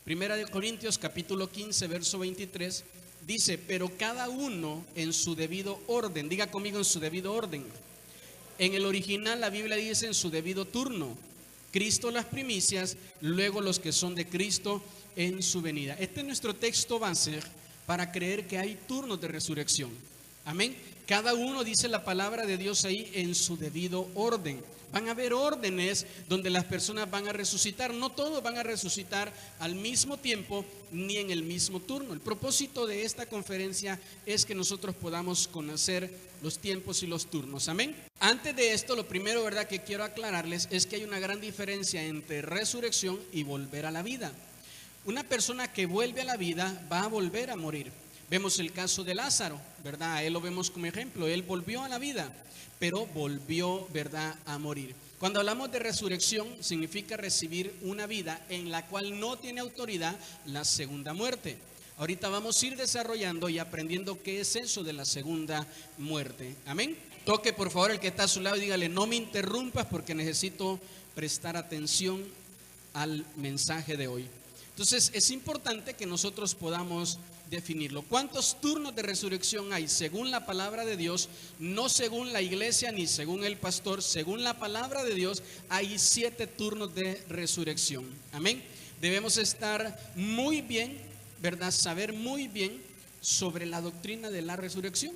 Primera de Corintios capítulo 15, verso 23, dice: pero cada uno en su debido orden. Diga conmigo: en su debido orden. En el original la Biblia dice: en su debido turno. Cristo las primicias, luego los que son de Cristo en su venida. Este es nuestro texto base para creer que hay turnos de resurrección. Amén. Cada uno, dice la palabra de Dios ahí, en su debido orden. Van a haber órdenes donde las personas van a resucitar. No todos van a resucitar al mismo tiempo ni en el mismo turno. El propósito de esta conferencia es que nosotros podamos conocer los tiempos y los turnos. Amén. Antes de esto, lo primero, ¿verdad?, que quiero aclararles es que hay una gran diferencia entre resurrección y volver a la vida. Una persona que vuelve a la vida va a volver a morir. Vemos el caso de Lázaro, ¿verdad? A él lo vemos como ejemplo. Él volvió a la vida, pero volvió, ¿verdad?, a morir. Cuando hablamos de resurrección, significa recibir una vida en la cual no tiene autoridad la segunda muerte. Ahorita vamos a ir desarrollando y aprendiendo qué es eso de la segunda muerte. Amén. Toque por favor el que está a su lado y dígale: no me interrumpas porque necesito prestar atención al mensaje de hoy. Entonces es importante que nosotros podamos definirlo. ¿Cuántos turnos de resurrección hay según la palabra de Dios? No según la iglesia ni según el pastor. Según la palabra de Dios hay 7 turnos de resurrección. Amén. Debemos estar muy bien, ¿verdad?, saber muy bien sobre la doctrina de la resurrección,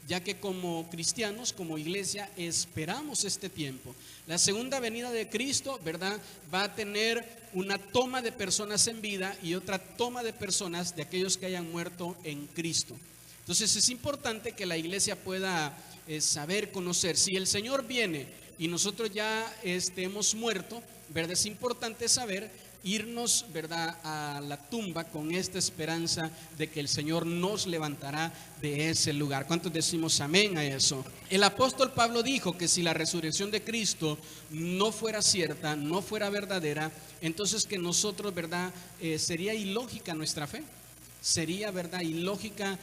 ya que como cristianos, como iglesia, esperamos este tiempo. La segunda venida de Cristo, ¿verdad?, va a tener una toma de personas en vida y otra toma de personas de aquellos que hayan muerto en Cristo. Entonces es importante que la iglesia pueda saber, conocer. Si el Señor viene y nosotros ya hemos muerto, ¿verdad?, es importante saber irnos, ¿verdad?, a la tumba con esta esperanza de que el Señor nos levantará de ese lugar. ¿Cuántos decimos amén a eso? El apóstol Pablo dijo que si la resurrección de Cristo no fuera cierta, no fuera verdadera, entonces que nosotros, ¿verdad?, sería ilógica nuestra fe. Sería, ¿verdad?, ilógica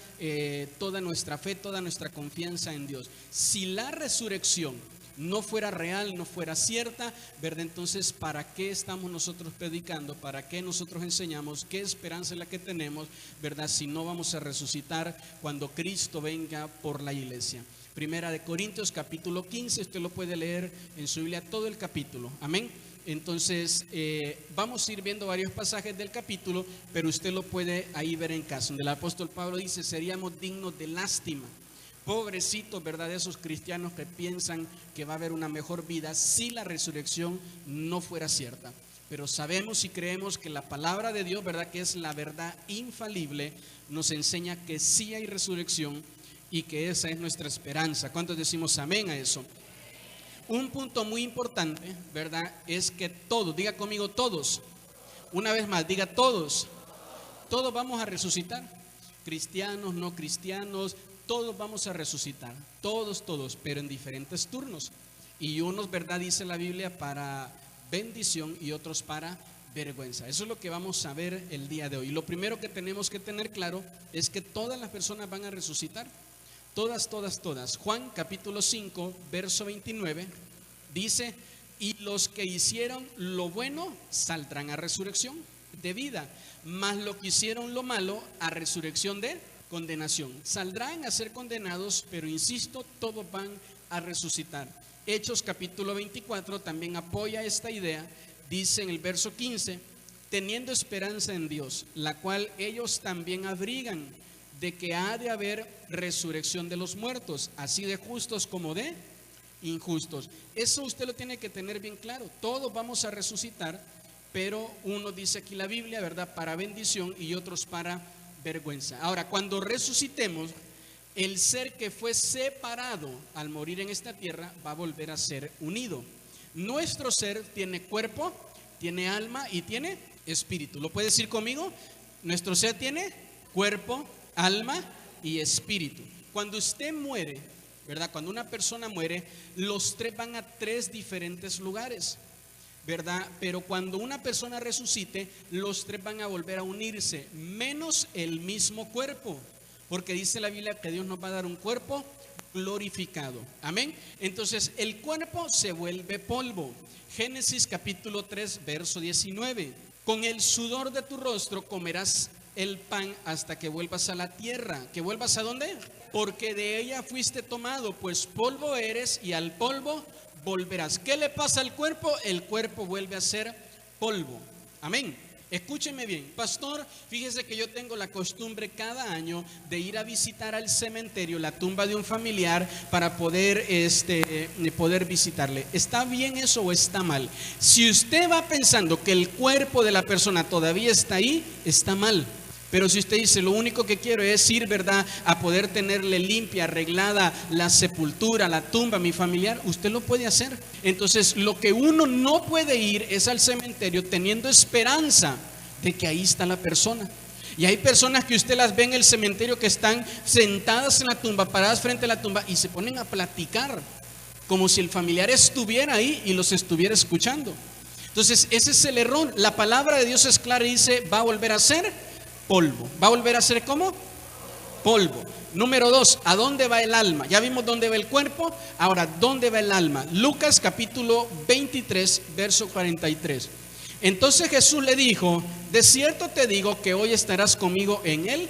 toda nuestra fe, toda nuestra confianza en Dios. Si la resurrección no fuera real, no fuera cierta, ¿verdad?, entonces ¿para qué estamos nosotros predicando? ¿Para qué nosotros enseñamos? ¿Qué esperanza es la que tenemos, ¿verdad?, si no vamos a resucitar cuando Cristo venga por la iglesia? Primera de Corintios capítulo 15, usted lo puede leer en su Biblia todo el capítulo. Amén. Entonces vamos a ir viendo varios pasajes del capítulo, pero usted lo puede ahí ver en casa, donde el apóstol Pablo dice: seríamos dignos de lástima. Pobrecitos, ¿verdad?, de esos cristianos que piensan que va a haber una mejor vida si la resurrección no fuera cierta. Pero sabemos y creemos que la palabra de Dios, ¿verdad?, que es la verdad infalible, nos enseña que sí hay resurrección y que esa es nuestra esperanza. ¿Cuántos decimos amén a eso? Un punto muy importante, ¿verdad?, es que todos, diga conmigo todos, una vez más, diga todos vamos a resucitar. Cristianos, no cristianos, todos vamos a resucitar, todos, pero en diferentes turnos. Y unos, ¿verdad?, dice la Biblia, para bendición y otros para vergüenza. Eso es lo que vamos a ver el día de hoy. Lo primero que tenemos que tener claro es que todas las personas van a resucitar. Todas. Juan capítulo 5, verso 29 dice: y los que hicieron lo bueno saldrán a resurrección de vida, mas los que hicieron lo malo a resurrección de condenación. Saldrán a ser condenados, pero insisto, todos van a resucitar. Hechos capítulo 24 también apoya esta idea. Dice en el verso 15: teniendo esperanza en Dios, la cual ellos también abrigan, de que ha de haber resurrección de los muertos, así de justos como de injustos. Eso usted lo tiene que tener bien claro. Todos vamos a resucitar, pero uno dice aquí la Biblia, ¿verdad?, para bendición y otros para vergüenza. Ahora, cuando resucitemos, el ser que fue separado al morir en esta tierra va a volver a ser unido. Nuestro ser tiene cuerpo, tiene alma y tiene espíritu. ¿Lo puede decir conmigo? Nuestro ser tiene cuerpo, alma y espíritu. Cuando usted muere, ¿verdad?, cuando una persona muere, los tres van a 3 diferentes lugares, ¿verdad? Pero cuando una persona resucite, los 3 van a volver a unirse, menos el mismo cuerpo, porque dice la Biblia que Dios nos va a dar un cuerpo glorificado. Amén. Entonces el cuerpo se vuelve polvo. Génesis capítulo 3, verso 19. Con el sudor de tu rostro comerás el pan hasta que vuelvas a la tierra. ¿Que vuelvas a dónde? Porque de ella fuiste tomado, pues polvo eres y al polvo volverás. ¿Qué le pasa al cuerpo? El cuerpo vuelve a ser polvo. Amén. Escúcheme bien, pastor, fíjese que yo tengo la costumbre cada año de ir a visitar al cementerio la tumba de un familiar para poder visitarle. ¿Está bien eso o está mal? Si usted va pensando que el cuerpo de la persona todavía está ahí, está mal. Pero si usted dice, lo único que quiero es ir, ¿verdad?, a poder tenerle limpia, arreglada la sepultura, la tumba, mi familiar, usted lo puede hacer. Entonces, lo que uno no puede ir es al cementerio teniendo esperanza de que ahí está la persona. Y hay personas que usted las ve en el cementerio que están sentadas en la tumba, paradas frente a la tumba y se ponen a platicar, como si el familiar estuviera ahí y los estuviera escuchando. Entonces, ese es el error. La palabra de Dios es clara y dice, va a volver a ser polvo. ¿Va a volver a ser cómo? Polvo. Número 2, ¿a dónde va el alma? Ya vimos dónde va el cuerpo, ahora, ¿dónde va el alma? Lucas capítulo 23, verso 43. Entonces Jesús le dijo, de cierto te digo que hoy estarás conmigo en el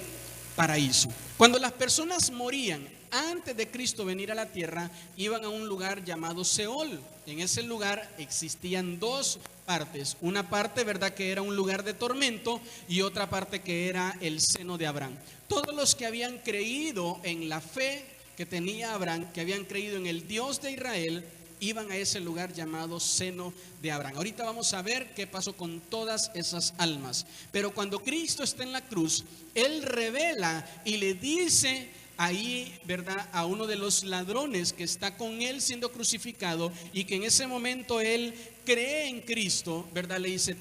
paraíso. Cuando las personas morían antes de Cristo venir a la tierra, iban a un lugar llamado Seol. En ese lugar existían dos partes. Una parte, ¿verdad?, que era un lugar de tormento, y otra parte que era el seno de Abraham. Todos los que habían creído en la fe que tenía Abraham, que habían creído en el Dios de Israel, iban a ese lugar llamado seno de Abraham. Ahorita vamos a ver qué pasó con todas esas almas. Pero cuando Cristo está en la cruz, Él revela y le dice ahí, ¿verdad?, a uno de los ladrones que está con Él siendo crucificado, y que en ese momento él cree en Cristo, ¿verdad? Le dice,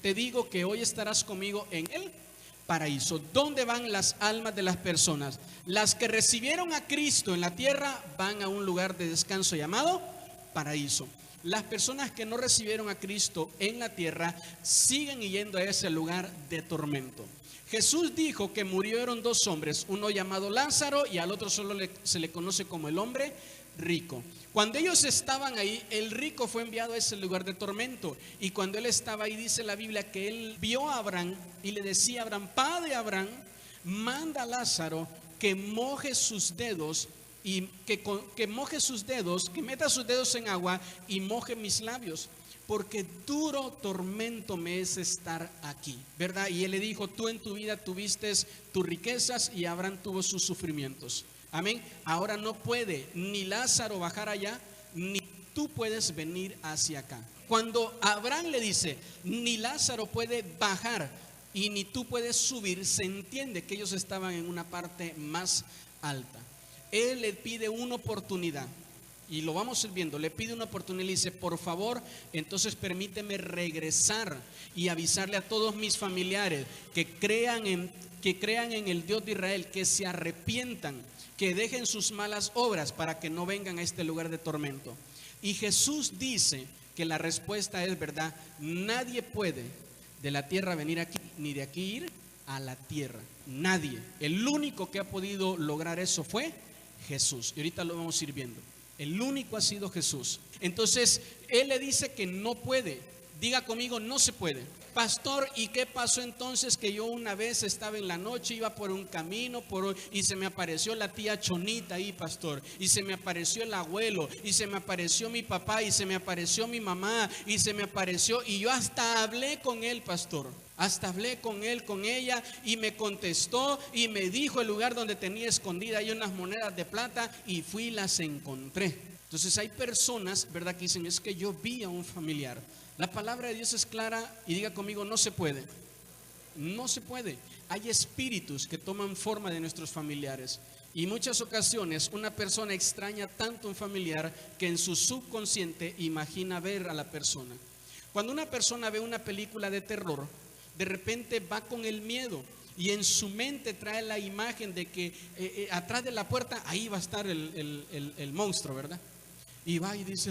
te digo que hoy estarás conmigo en el paraíso. ¿Dónde van las almas de las personas? Las que recibieron a Cristo en la tierra van a un lugar de descanso llamado paraíso. Las personas que no recibieron a Cristo en la tierra siguen yendo a ese lugar de tormento. Jesús dijo que murieron dos hombres, uno llamado Lázaro y al otro solo se le conoce como el hombre rico. Cuando ellos estaban ahí, el rico fue enviado a ese lugar de tormento, y cuando él estaba ahí, dice la Biblia que él vio a Abraham y le decía a Abraham, padre Abraham, manda a Lázaro que moje sus dedos y que moje sus dedos, que meta sus dedos en agua y moje mis labios, porque duro tormento me es estar aquí, ¿verdad? Y él le dijo, tú en tu vida tuviste tus riquezas y Abraham tuvo sus sufrimientos. Amén. Ahora no puede ni Lázaro bajar allá, ni tú puedes venir hacia acá. Cuando Abraham le dice, ni Lázaro puede bajar y ni tú puedes subir, se entiende que ellos estaban en una parte más alta. Él le pide una oportunidad. Y lo vamos a ir viendo, le pide una oportunidad y le dice, por favor, entonces permíteme regresar y avisarle a todos mis familiares que crean en el Dios de Israel, que se arrepientan, que dejen sus malas obras para que no vengan a este lugar de tormento. Y Jesús dice que la respuesta es, ¿verdad? Nadie puede de la tierra venir aquí, ni de aquí ir a la tierra. Nadie. El único que ha podido lograr eso fue Jesús. Y ahorita lo vamos a ir viendo. El único ha sido Jesús. Entonces, Él le dice que no puede. Diga conmigo, no se puede. Pastor, ¿y qué pasó entonces? Que yo una vez estaba en la noche, iba por un camino y se me apareció la tía Chonita ahí, pastor, y se me apareció el abuelo, y se me apareció mi papá, y se me apareció mi mamá, y se me apareció, y yo hasta hablé con él, pastor. Hasta hablé con él, con ella, y me contestó y me dijo el lugar donde tenía escondida ahí unas monedas de plata, y fui y las encontré. Entonces hay personas, ¿verdad?, que dicen, es que yo vi a un familiar. La palabra de Dios es clara y diga conmigo, no se puede. No se puede. Hay espíritus que toman forma de nuestros familiares. Y muchas ocasiones una persona extraña tanto a un familiar que en su subconsciente imagina ver a la persona. Cuando una persona ve una película de terror, de repente va con el miedo y en su mente trae la imagen de que atrás de la puerta ahí va a estar el monstruo, ¿verdad? Y va y dice,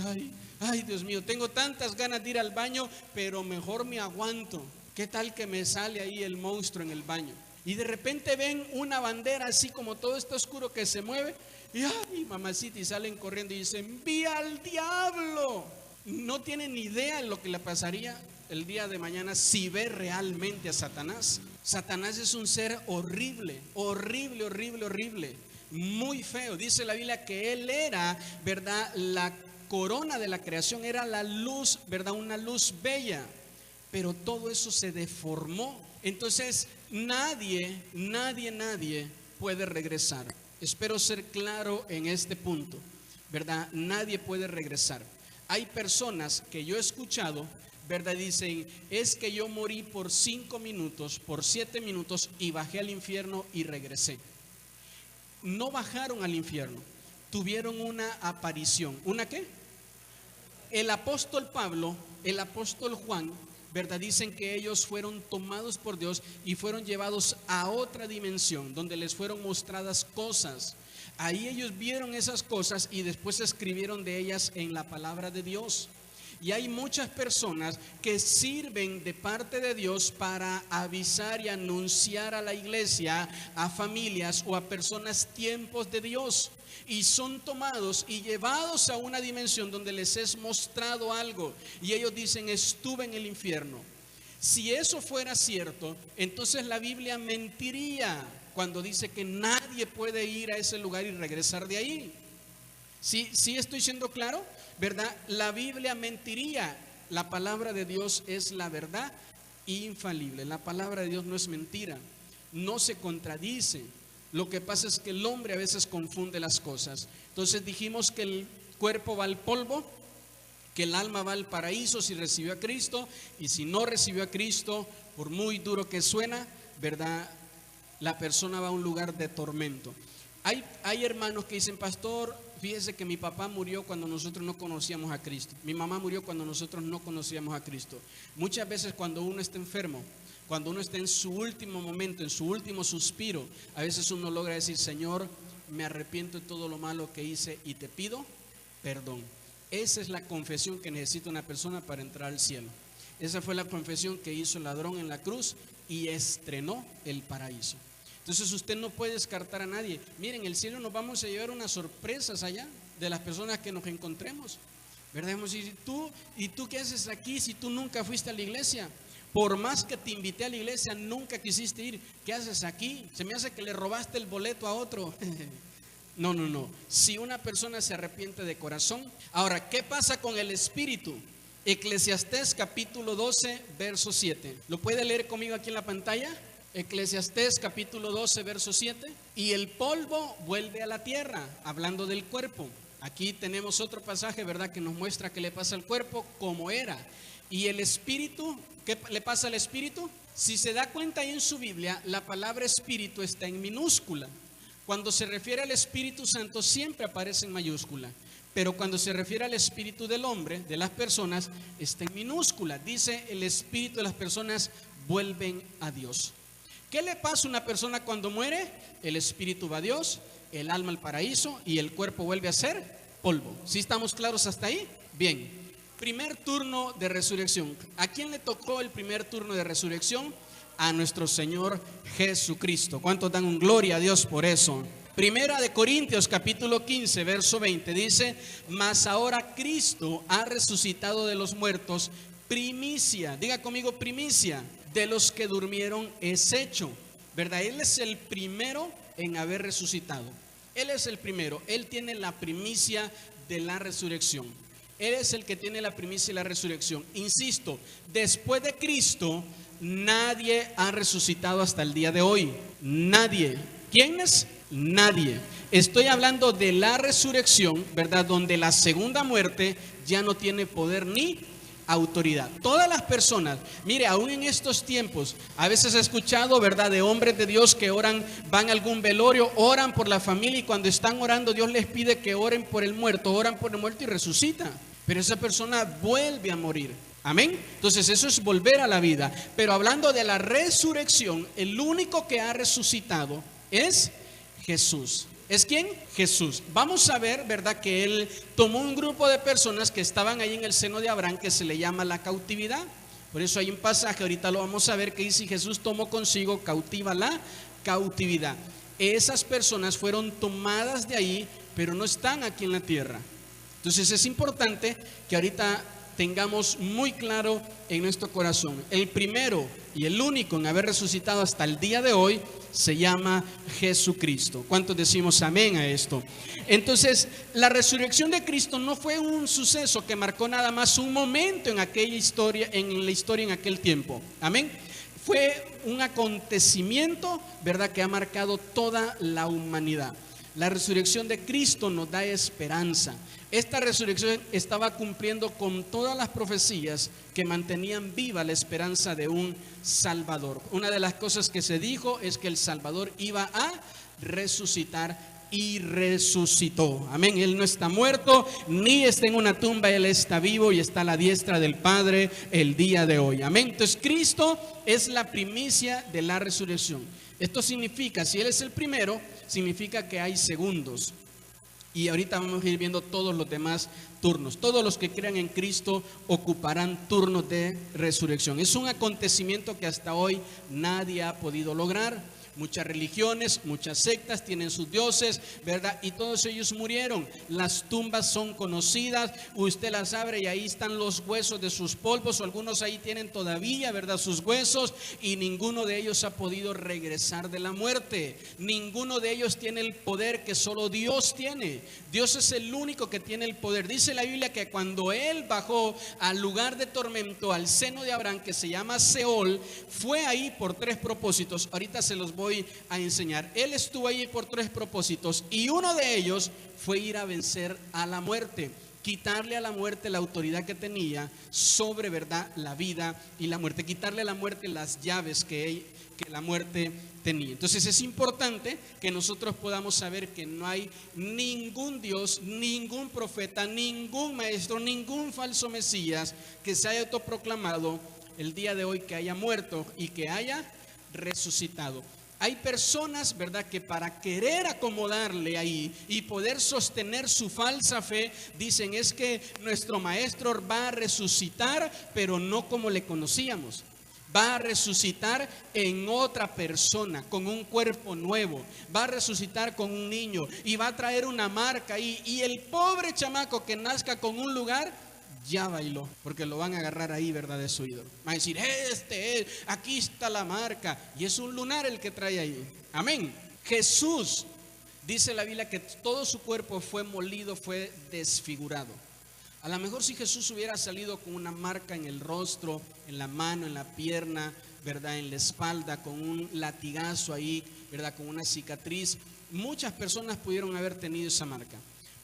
ay Dios mío, tengo tantas ganas de ir al baño, pero mejor me aguanto. ¿Qué tal que me sale ahí el monstruo en el baño? Y de repente ven una bandera así como todo está oscuro que se mueve, y ay mamacita, y salen corriendo y dicen, vi al diablo. no tiene ni idea de lo que le pasaría el día de mañana si ve realmente a Satanás. Satanás es un ser horrible, horrible, horrible, horrible, muy feo. Dice la Biblia que él era, ¿verdad?, la corona de la creación, era la luz, ¿verdad?, una luz bella, pero todo eso se deformó. Entonces nadie puede regresar. Espero ser claro en este punto, ¿verdad? Nadie puede regresar. Hay personas que yo he escuchado, ¿verdad? Dicen, es que yo morí por 5 minutos, por 7 minutos y bajé al infierno y regresé. No bajaron al infierno, tuvieron una aparición. ¿Una qué? El apóstol Pablo, el apóstol Juan, ¿verdad? Dicen que ellos fueron tomados por Dios y fueron llevados a otra dimensión donde les fueron mostradas cosas. Ahí ellos vieron esas cosas y después escribieron de ellas en la palabra de Dios. Y hay muchas personas que sirven de parte de Dios para avisar y anunciar a la iglesia, a familias o a personas tiempos de Dios. Y son tomados y llevados a una dimensión donde les es mostrado algo. Y ellos dicen, estuve en el infierno. Si eso fuera cierto, entonces la Biblia mentiría cuando dice que nadie puede ir a ese lugar y regresar de ahí. ¿Sí estoy siendo claro? ¿Verdad? La Biblia mentiría. La palabra de Dios es la verdad infalible. La palabra de Dios no es mentira, no se contradice. Lo que pasa es que el hombre a veces confunde las cosas. Entonces dijimos que el cuerpo va al polvo, que el alma va al paraíso si recibió a Cristo, y si no recibió a Cristo, por muy duro que suena, ¿verdad?, la persona va a un lugar de tormento. Hay hermanos que dicen, pastor, fíjese que mi papá murió cuando nosotros no conocíamos a Cristo. Mi mamá murió cuando nosotros no conocíamos a Cristo. Muchas veces cuando uno está enfermo, cuando uno está en su último momento, en su último suspiro, a veces uno logra decir, Señor, me arrepiento de todo lo malo que hice y te pido perdón. Esa es la confesión que necesita una persona para entrar al cielo. Esa fue la confesión que hizo el ladrón en la cruz y estrenó el paraíso. Entonces usted no puede descartar a nadie. Miren, en el cielo nos vamos a llevar unas sorpresas allá de las personas que nos encontremos, ¿verdad? ¿Y tú qué haces aquí si tú nunca fuiste a la iglesia? Por más que te invité a la iglesia, nunca quisiste ir. ¿Qué haces aquí? Se me hace que le robaste el boleto a otro. No. Si una persona se arrepiente de corazón. Ahora, ¿qué pasa con el espíritu? Eclesiastés capítulo 12, verso 7. ¿Lo puede leer conmigo aquí en la pantalla? Eclesiastés capítulo 12, verso 7. Y el polvo vuelve a la tierra, hablando del cuerpo. Aquí tenemos otro pasaje, ¿verdad?, que nos muestra qué le pasa al cuerpo, como era. Y el espíritu, ¿qué le pasa al espíritu? Si se da cuenta ahí en su Biblia, la palabra espíritu está en minúscula. Cuando se refiere al Espíritu Santo siempre aparece en mayúscula, pero cuando se refiere al espíritu del hombre, de las personas, está en minúscula. Dice, el espíritu de las personas vuelven a Dios. ¿Qué le pasa a una persona cuando muere? El espíritu va a Dios, el alma al paraíso y el cuerpo vuelve a ser polvo. ¿Sí estamos claros hasta ahí? Bien. Primer turno de resurrección. ¿A quién le tocó el primer turno de resurrección? A nuestro Señor Jesucristo. ¿Cuántos dan un gloria a Dios por eso? Primera de Corintios capítulo 15 verso 20 dice, mas ahora Cristo ha resucitado de los muertos, primicia, diga conmigo primicia, de los que durmieron es hecho, ¿verdad? Él es el primero en haber resucitado. Él es el primero, Él tiene la primicia de la resurrección. Él es el que tiene la primicia de la resurrección. Insisto, después de Cristo, nadie ha resucitado hasta el día de hoy. Nadie. ¿Quién es? Nadie. Estoy hablando de la resurrección, ¿verdad? Donde la segunda muerte ya no tiene poder ni autoridad. Todas las personas, mire, aún en estos tiempos, a veces he escuchado, ¿verdad?, de hombres de Dios que oran, van a algún velorio, oran por la familia y cuando están orando Dios les pide que oren por el muerto, oran por el muerto y resucita, pero esa persona vuelve a morir. Amén. Entonces eso es volver a la vida. Pero hablando de la resurrección, el único que ha resucitado es Jesús. ¿Es quién? Jesús. Vamos a ver, ¿verdad?, que Él tomó un grupo de personas que estaban ahí en el seno de Abraham, que se le llama la cautividad. Por eso hay un pasaje, ahorita lo vamos a ver, que dice, Jesús tomó consigo cautiva la cautividad. Esas personas fueron tomadas de ahí, pero no están aquí en la tierra. Entonces es importante que ahorita tengamos muy claro en nuestro corazón, el primero y el único en haber resucitado hasta el día de hoy se llama Jesucristo. ¿Cuántos decimos amén a esto? Entonces, la resurrección de Cristo no fue un suceso que marcó nada más un momento en aquella historia, en la historia en aquel tiempo. Amén. Fue un acontecimiento, ¿verdad?, que ha marcado toda la humanidad. La resurrección de Cristo nos da esperanza. Esta resurrección estaba cumpliendo con todas las profecías que mantenían viva la esperanza de un Salvador. Una de las cosas que se dijo es que el Salvador iba a resucitar y resucitó. Amén. Él no está muerto ni está en una tumba, Él está vivo y está a la diestra del Padre el día de hoy. Amén. Entonces Cristo es la primicia de la resurrección. Esto significa, si Él es el primero, significa que hay segundos. Y ahorita vamos a ir viendo todos los demás turnos. Todos los que crean en Cristo ocuparán turnos de resurrección. Es un acontecimiento que hasta hoy nadie ha podido lograr. Muchas religiones, muchas sectas tienen sus dioses, ¿verdad? Y todos ellos murieron. Las tumbas son conocidas. Usted las abre y ahí están los huesos de sus polvos. O algunos ahí tienen todavía, ¿verdad?, sus huesos. Y ninguno de ellos ha podido regresar de la muerte. Ninguno de ellos tiene el poder que solo Dios tiene. Dios es el único que tiene el poder. Dice la Biblia que cuando Él bajó al lugar de tormento, al seno de Abraham, que se llama Seol, fue ahí por 3 propósitos. Ahorita se los voy a enseñar. Él estuvo ahí por 3 propósitos y uno de ellos fue ir a vencer a la muerte, quitarle a la muerte la autoridad que tenía sobre, ¿verdad?, la vida y la muerte, quitarle a la muerte las llaves que la muerte tenía. Entonces es importante que nosotros podamos saber que no hay ningún Dios, ningún profeta, ningún maestro, ningún falso Mesías que se haya autoproclamado el día de hoy que haya muerto y que haya resucitado. Hay personas, ¿verdad?, que para querer acomodarle ahí y poder sostener su falsa fe, dicen es que nuestro maestro va a resucitar, pero no como le conocíamos. Va a resucitar en otra persona, con un cuerpo nuevo. Va a resucitar con un niño y va a traer una marca ahí. Y el pobre chamaco que nazca con un lugar ya bailó, porque lo van a agarrar ahí, ¿verdad?, de su ídolo. Van a decir, aquí está la marca. Y es un lunar el que trae ahí. Amén. Jesús, dice la Biblia que todo su cuerpo fue molido, fue desfigurado. A lo mejor si Jesús hubiera salido con una marca en el rostro, en la mano, en la pierna, ¿verdad?, en la espalda, con un latigazo ahí, ¿verdad?, con una cicatriz, muchas personas pudieron haber tenido esa marca.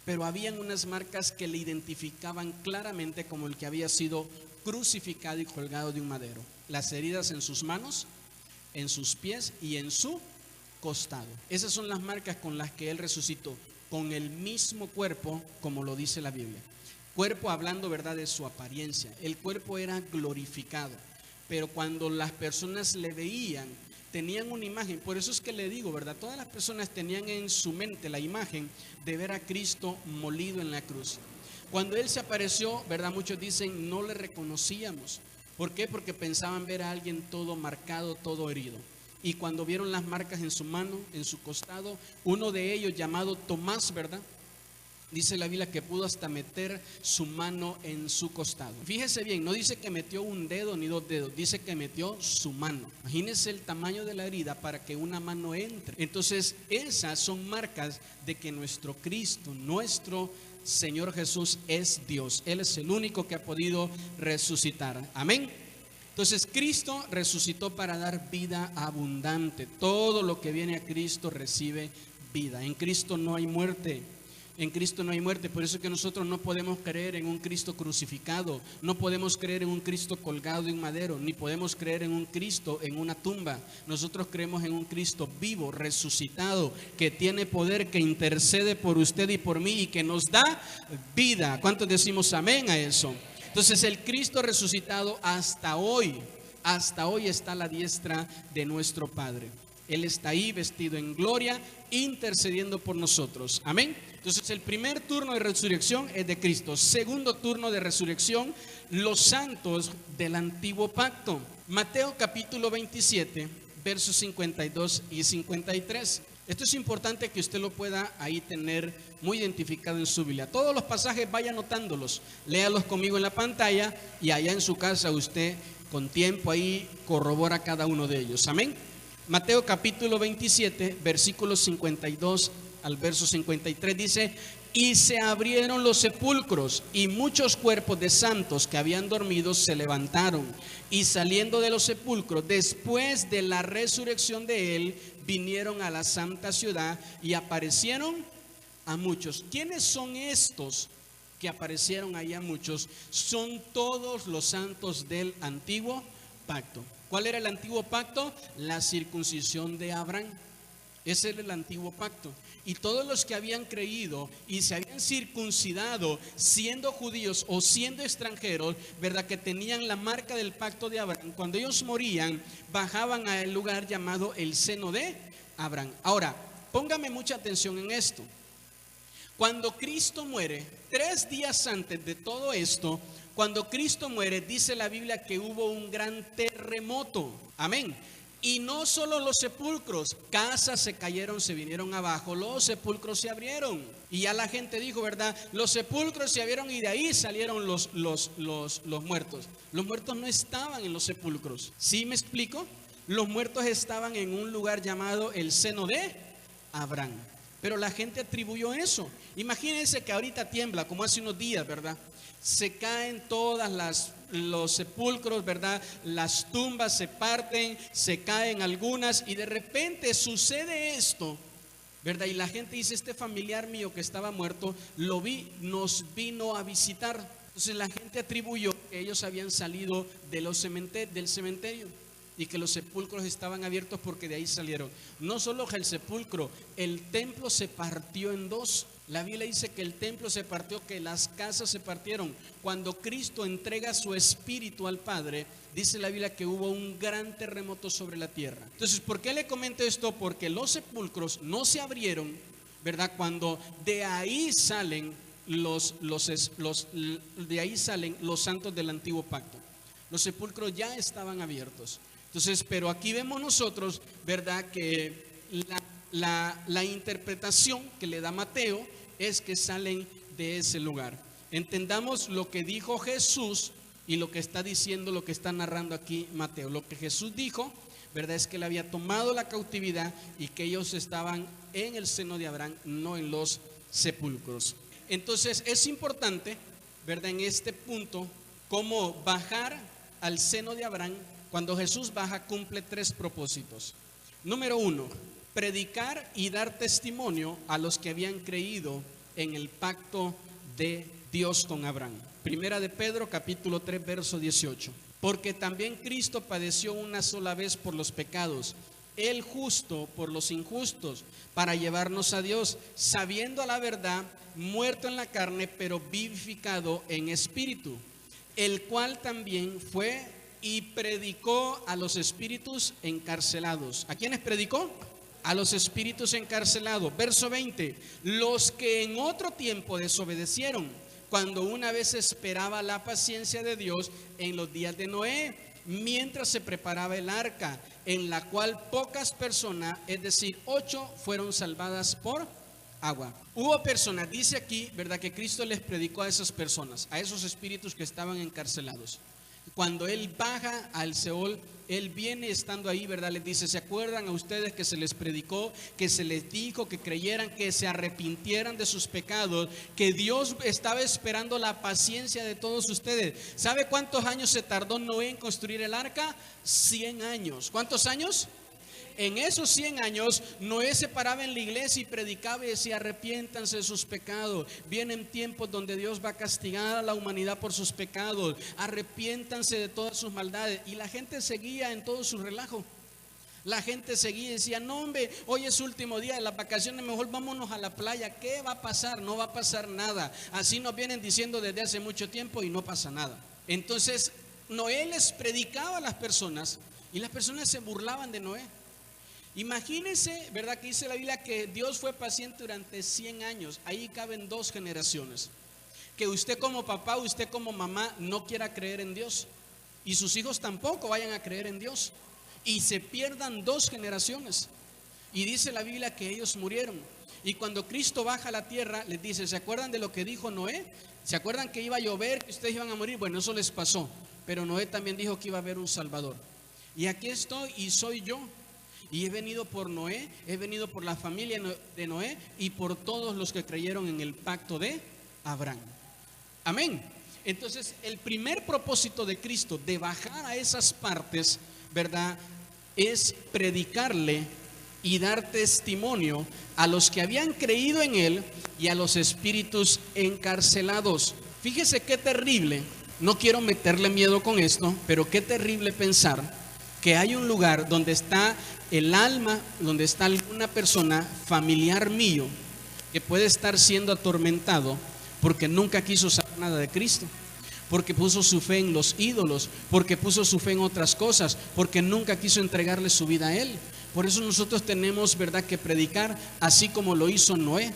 Pero habían unas marcas que le identificaban claramente como el que había sido crucificado y colgado de un madero. Las heridas en sus manos, en sus pies y en su costado. Esas son las marcas con las que Él resucitó, con el mismo cuerpo, como lo dice la Biblia. Cuerpo hablando, ¿verdad?, de su apariencia. El cuerpo era glorificado, pero cuando las personas le veían, tenían una imagen. Por eso es que le digo, ¿verdad?, todas las personas tenían en su mente la imagen de ver a Cristo molido en la cruz. Cuando Él se apareció, ¿verdad?, muchos dicen no le reconocíamos. ¿Por qué? Porque pensaban ver a alguien todo marcado, todo herido. Y cuando vieron las marcas en su mano, en su costado, uno de ellos llamado Tomás, ¿verdad?, dice la Biblia que pudo hasta meter su mano en su costado. Fíjese bien, no dice que metió un dedo ni 2 dedos, dice que metió su mano. Imagínese el tamaño de la herida para que una mano entre. Entonces esas son marcas de que nuestro Cristo, nuestro Señor Jesús es Dios. Él es el único que ha podido resucitar. Amén. Entonces Cristo resucitó para dar vida abundante. Todo lo que viene a Cristo recibe vida. En Cristo no hay muerte. En Cristo no hay muerte, por eso es que nosotros no podemos creer en un Cristo crucificado, no podemos creer en un Cristo colgado de un madero, ni podemos creer en un Cristo en una tumba. Nosotros creemos en un Cristo vivo, resucitado, que tiene poder, que intercede por usted y por mí y que nos da vida. ¿Cuántos decimos amén a eso? Entonces el Cristo resucitado hasta hoy está a la diestra de nuestro Padre. Él está ahí vestido en gloria, intercediendo por nosotros. Amén. Entonces el primer turno de resurrección es de Cristo. Segundo turno de resurrección, los santos del antiguo pacto. Mateo capítulo 27, versos 52 y 53. Esto es importante que usted lo pueda ahí tener muy identificado en su Biblia. Todos los pasajes vaya anotándolos, léalos conmigo en la pantalla y allá en su casa usted con tiempo ahí corrobora cada uno de ellos. Amén. Mateo capítulo 27, versículos 52 al verso 53 dice: y se abrieron los sepulcros, y muchos cuerpos de santos que habían dormido se levantaron, y saliendo de los sepulcros, después de la resurrección de él, vinieron a la santa ciudad y aparecieron a muchos. ¿Quiénes son estos que aparecieron ahí a muchos? Son todos los santos del antiguo pacto. ¿Cuál era el antiguo pacto? La circuncisión de Abraham. Ese era el antiguo pacto. Y todos los que habían creído y se habían circuncidado siendo judíos o siendo extranjeros, ¿verdad? Que tenían la marca del pacto de Abraham, cuando ellos morían, bajaban al lugar llamado el seno de Abraham. Ahora, póngame mucha atención en esto. Cuando Cristo muere, 3 días antes de todo esto, cuando Cristo muere, dice la Biblia que hubo un gran terremoto. Amén. Y no solo los sepulcros, casas se cayeron, se vinieron abajo, los sepulcros se abrieron. Y ya la gente dijo, ¿verdad? Los sepulcros se abrieron y de ahí salieron los muertos. Los muertos no estaban en los sepulcros. ¿Sí me explico? Los muertos estaban en un lugar llamado el seno de Abraham. Pero la gente atribuyó eso. Imagínense que ahorita tiembla, como hace unos días, ¿verdad? Se caen todas los sepulcros, ¿verdad? Las tumbas se parten, se caen algunas y de repente sucede esto, ¿verdad? Y la gente dice, este familiar mío que estaba muerto, lo vi, nos vino a visitar. Entonces la gente atribuyó que ellos habían salido del cementerio y que los sepulcros estaban abiertos porque de ahí salieron. No solo el sepulcro, el templo se partió en dos. La Biblia dice que el templo se partió, que las casas se partieron. Cuando Cristo entrega su espíritu al Padre, dice la Biblia que hubo un gran terremoto sobre la tierra. Entonces, ¿por qué le comento esto? Porque los sepulcros no se abrieron, ¿verdad? Cuando de ahí salen de ahí salen los santos del antiguo pacto. Los sepulcros ya estaban abiertos. Entonces, pero aquí vemos nosotros, ¿verdad? Que la interpretación que le da Mateo es que salen de ese lugar. Entendamos lo que dijo Jesús y lo que está diciendo, lo que está narrando aquí Mateo. Lo que Jesús dijo, ¿verdad? Es que él había tomado la cautividad y que ellos estaban en el seno de Abraham, no en los sepulcros. Entonces es importante, ¿verdad? En este punto, cómo bajar al seno de Abraham. Cuando Jesús baja, cumple 3 propósitos. Número 1, predicar y dar testimonio a los que habían creído en el pacto de Dios con Abraham. Primera de Pedro capítulo 3 verso 18. Porque también Cristo padeció una sola vez por los pecados, el justo por los injustos, para llevarnos a Dios, sabiendo a la verdad, muerto en la carne, pero vivificado en espíritu, el cual también fue y predicó a los espíritus encarcelados. ¿A quiénes predicó? A los espíritus encarcelados. Verso 20, los que en otro tiempo desobedecieron, cuando una vez esperaba la paciencia de Dios en los días de Noé, mientras se preparaba el arca, en la cual pocas personas, es decir, 8, fueron salvadas por agua. Hubo personas, dice aquí, ¿verdad? Que Cristo les predicó a esas personas, a esos espíritus que estaban encarcelados. Cuando él baja al Seol, él viene estando ahí, ¿verdad? Les dice, ¿se acuerdan a ustedes que se les predicó, que se les dijo que creyeran, que se arrepintieran de sus pecados, que Dios estaba esperando la paciencia de todos ustedes? ¿Sabe cuántos años se tardó Noé en construir el arca? 100 años. ¿Cuántos años? En esos 100 años, Noé se paraba en la iglesia y predicaba y decía, arrepiéntanse de sus pecados. Vienen tiempos donde Dios va a castigar a la humanidad por sus pecados. Arrepiéntanse de todas sus maldades. Y la gente seguía en todo su relajo. La gente seguía y decía, no hombre, hoy es último día de las vacaciones, mejor vámonos a la playa. ¿Qué va a pasar? No va a pasar nada. Así nos vienen diciendo desde hace mucho tiempo y no pasa nada. Entonces, Noé les predicaba a las personas y las personas se burlaban de Noé. Imagínense, ¿verdad? Que dice la Biblia que Dios fue paciente durante 100 años. Ahí caben 2 generaciones. Que usted como papá, usted como mamá no quiera creer en Dios y sus hijos tampoco vayan a creer en Dios y se pierdan 2 generaciones. Y dice la Biblia que ellos murieron. Y cuando Cristo baja a la tierra, les dice, ¿se acuerdan de lo que dijo Noé? ¿Se acuerdan que iba a llover, que ustedes iban a morir? Bueno, eso les pasó. Pero Noé también dijo que iba a haber un Salvador. Y aquí estoy y soy yo. Y he venido por Noé, he venido por la familia de Noé y por todos los que creyeron en el pacto de Abraham. Amén. Entonces, el primer propósito de Cristo de bajar a esas partes, ¿verdad?, es predicarle y dar testimonio a los que habían creído en Él y a los espíritus encarcelados. Fíjese qué terrible, no quiero meterle miedo con esto, pero qué terrible pensar que hay un lugar donde está el alma, donde está alguna persona familiar mío que puede estar siendo atormentado porque nunca quiso saber nada de Cristo, porque puso su fe en los ídolos, porque puso su fe en otras cosas, porque nunca quiso entregarle su vida a Él. Por eso nosotros tenemos, ¿verdad?, que predicar así como lo hizo Noé.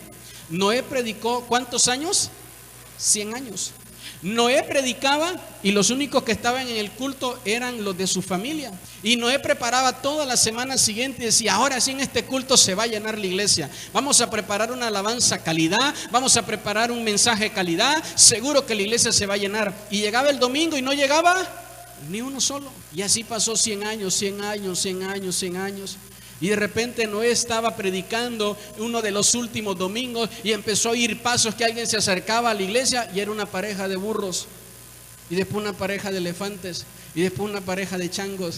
Noé predicó, ¿cuántos años? 100 años. Noé predicaba y los únicos que estaban en el culto eran los de su familia. Y Noé preparaba toda la semana siguiente y decía, ahora sí en este culto se va a llenar la iglesia. Vamos a preparar una alabanza calidad, vamos a preparar un mensaje calidad, seguro que la iglesia se va a llenar. Y llegaba el domingo y no llegaba ni uno solo. Y así pasó 100 años, 100 años, 100 años, 100 años. Y de repente Noé estaba predicando uno de los últimos domingos y empezó a oír pasos, que alguien se acercaba a la iglesia y era una pareja de burros, y después una pareja de elefantes, y después una pareja de changos.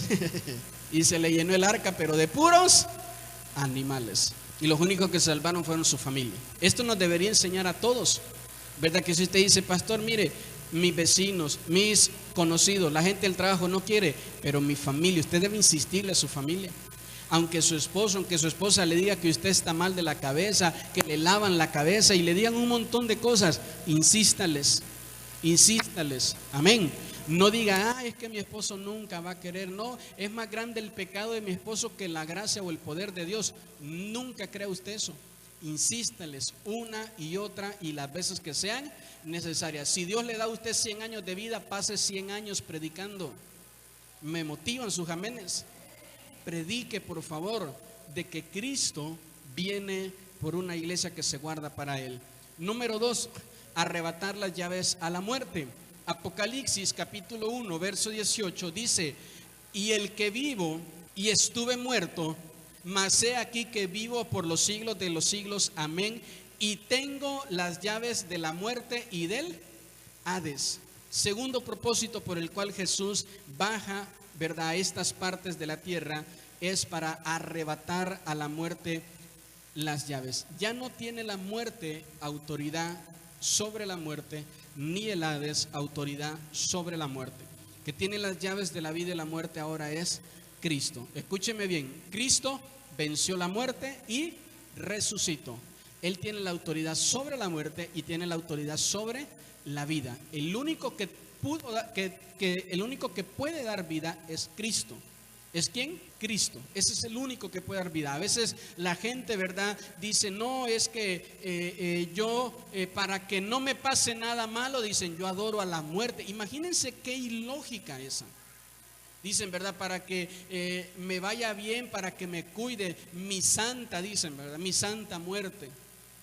Y se le llenó el arca, pero de puros animales. Y los únicos que se salvaron fueron su familia. Esto nos debería enseñar a todos, ¿verdad? Que si usted dice, pastor, mire, mis vecinos, mis conocidos, la gente del trabajo no quiere, pero mi familia, usted debe insistirle a su familia. Aunque su esposo, aunque su esposa le diga que usted está mal de la cabeza, que le lavan la cabeza y le digan un montón de cosas, insístales, amén. No diga, es que mi esposo nunca va a querer. No, es más grande el pecado de mi esposo que la gracia o el poder de Dios. Nunca crea usted eso. Insístales una y otra y las veces que sean necesarias. Si Dios le da a usted 100 años de vida, pase 100 años predicando. Me motivan sus amenes. Predique, por favor, de que Cristo viene por una iglesia que se guarda para Él. Número 2, arrebatar las llaves a la muerte. Apocalipsis capítulo 1, verso 18 dice, y el que vivo y estuve muerto, mas he aquí que vivo por los siglos de los siglos, amén, y tengo las llaves de la muerte y del Hades. Segundo propósito por el cual Jesús baja, ¿verdad?, a estas partes de la tierra, es para arrebatar a la muerte las llaves. Ya no tiene la muerte autoridad sobre la muerte, ni el Hades autoridad sobre la muerte. Que tiene las llaves de la vida y la muerte ahora es Cristo. Escúcheme bien, Cristo venció la muerte y resucitó. Él tiene la autoridad sobre la muerte y tiene la autoridad sobre la vida. El único que puede dar vida es Cristo. ¿Es quién? Cristo. Ese es el único que puede dar vida. A veces la gente, ¿verdad?, dice, no, es que para que no me pase nada malo, dicen, yo adoro a la muerte. Imagínense qué ilógica esa. Dicen, ¿verdad?, para que me vaya bien, para que me cuide, mi santa, dicen, ¿verdad?, mi santa muerte,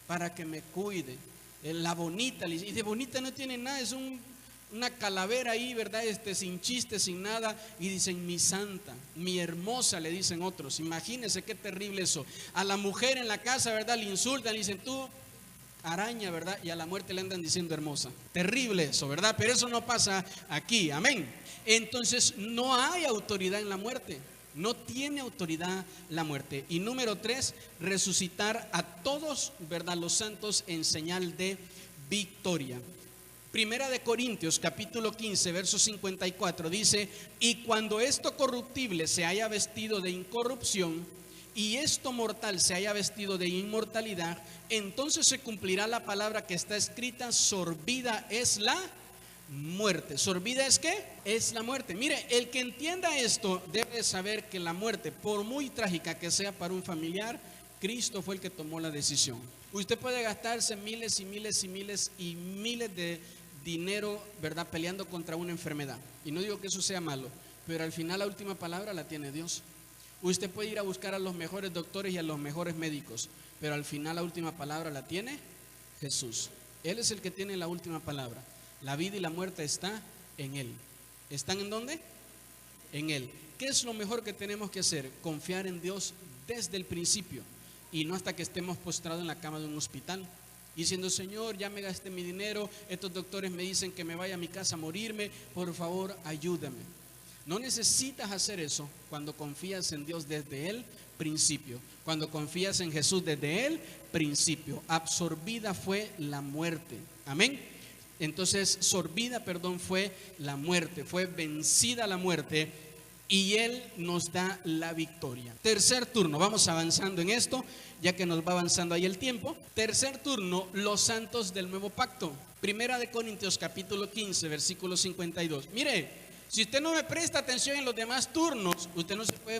para que me cuide. La bonita, y de bonita no tiene nada, es una calavera ahí, ¿verdad?, sin chiste, sin nada, y dicen mi santa, mi hermosa, le dicen otros. Imagínense qué terrible eso. A la mujer en la casa, ¿verdad?, le insultan, le dicen tú araña, ¿verdad?, y a la muerte le andan diciendo hermosa. Terrible eso, ¿verdad? Pero eso no pasa aquí, amén. Entonces no hay autoridad en la muerte. No tiene autoridad la muerte. Y número 3, resucitar a todos, ¿verdad?, los santos en señal de victoria. Primera de Corintios capítulo 15 verso 54 dice, y cuando esto corruptible se haya vestido de incorrupción y esto mortal se haya vestido de inmortalidad, entonces se cumplirá la palabra que está escrita, sorbida es la muerte. ¿Sorbida es qué? Es la muerte. Mire, el que entienda esto debe saber que la muerte, por muy trágica que sea para un familiar, Cristo fue el que tomó la decisión. Usted puede gastarse miles y miles y miles y miles de dinero, ¿verdad?, peleando contra una enfermedad. Y no digo que eso sea malo, pero al final la última palabra la tiene Dios. Usted puede ir a buscar a los mejores doctores y a los mejores médicos, pero al final la última palabra la tiene Jesús. Él es el que tiene la última palabra. La vida y la muerte está en Él. ¿Están en dónde? En Él. ¿Qué es lo mejor que tenemos que hacer? Confiar en Dios desde el principio y no hasta que estemos postrados en la cama de un hospital diciendo: Señor, ya me gasté mi dinero, estos doctores me dicen que me vaya a mi casa a morirme, por favor ayúdame. No necesitas hacer eso cuando confías en Dios desde el principio, cuando confías en Jesús desde el principio. Absorbida fue la muerte, amén. Entonces fue la muerte, fue vencida la muerte y Él nos da la victoria. Tercer turno, vamos avanzando en esto, ya que nos va avanzando ahí el tiempo. Tercer turno, los santos del nuevo pacto. Primera de Corintios capítulo 15, versículo 52. Mire, si usted no me presta atención en los demás turnos, usted no se puede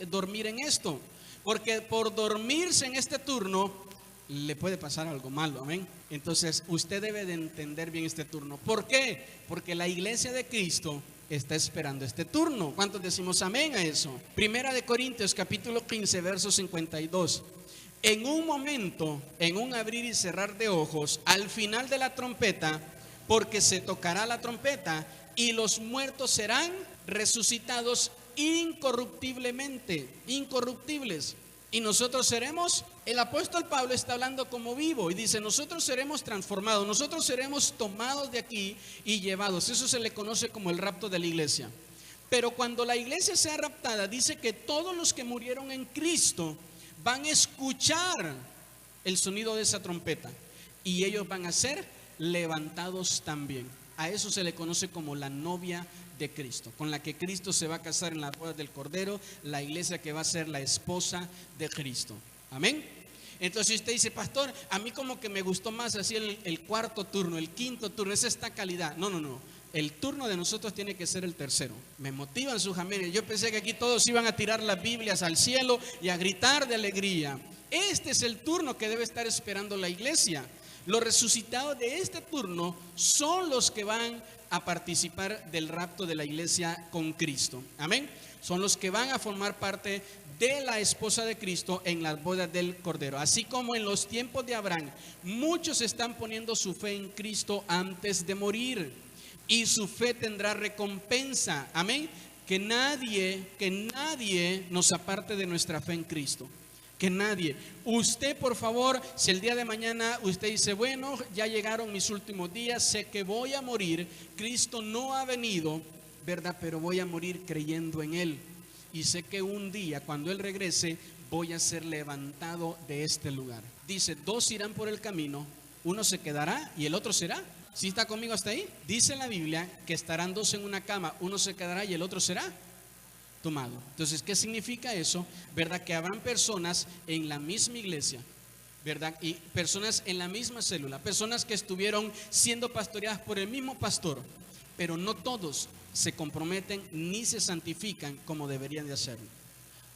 dormir en esto, porque por dormirse en este turno le puede pasar algo malo, amén. Entonces usted debe de entender bien este turno. ¿Por qué? Porque la iglesia de Cristo está esperando este turno. ¿Cuántos decimos amén a eso? Primera de Corintios capítulo 15, verso 52. En un momento, en un abrir y cerrar de ojos, al final de la trompeta, porque se tocará la trompeta y los muertos serán resucitados incorruptiblemente, incorruptibles. Y nosotros seremos, el apóstol Pablo está hablando como vivo y dice: nosotros seremos transformados, nosotros seremos tomados de aquí y llevados. Eso se le conoce como el rapto de la iglesia. Pero cuando la iglesia sea raptada, dice que todos los que murieron en Cristo van a escuchar el sonido de esa trompeta y ellos van a ser levantados también. A eso se le conoce como la novia de Cristo, con la que Cristo se va a casar en las bodas del Cordero, la iglesia que va a ser la esposa de Cristo. Amén. Entonces, si usted dice: pastor, a mí como que me gustó más así el cuarto turno, el quinto turno, es esta calidad. No. El turno de nosotros tiene que ser el tercero. Me motivan sus amigos. Yo pensé que aquí todos iban a tirar las Biblias al cielo y a gritar de alegría. Este es el turno que debe estar esperando la iglesia. Los resucitados de este turno son los que van a participar del rapto de la iglesia con Cristo. Amén. Son los que van a formar parte de la esposa de Cristo en las bodas del Cordero. Así como en los tiempos de Abraham, muchos están poniendo su fe en Cristo antes de morir y su fe tendrá recompensa. Amén. Que nadie nos aparte de nuestra fe en Cristo. Que nadie. Usted, por favor, si el día de mañana usted dice: bueno, ya llegaron mis últimos días, sé que voy a morir, Cristo no ha venido, ¿verdad? Pero voy a morir creyendo en Él. Y sé que un día, cuando Él regrese, voy a ser levantado de este lugar. Dice: dos irán por el camino, uno se quedará y el otro será. ¿Sí está conmigo hasta ahí? Dice la Biblia que estarán dos en una cama, uno se quedará y el otro será tomado. Entonces, ¿qué significa eso? ¿Verdad? Que habrán personas en la misma iglesia, ¿verdad? Y personas en la misma célula, personas que estuvieron siendo pastoreadas por el mismo pastor, pero no todos se comprometen ni se santifican como deberían de hacerlo.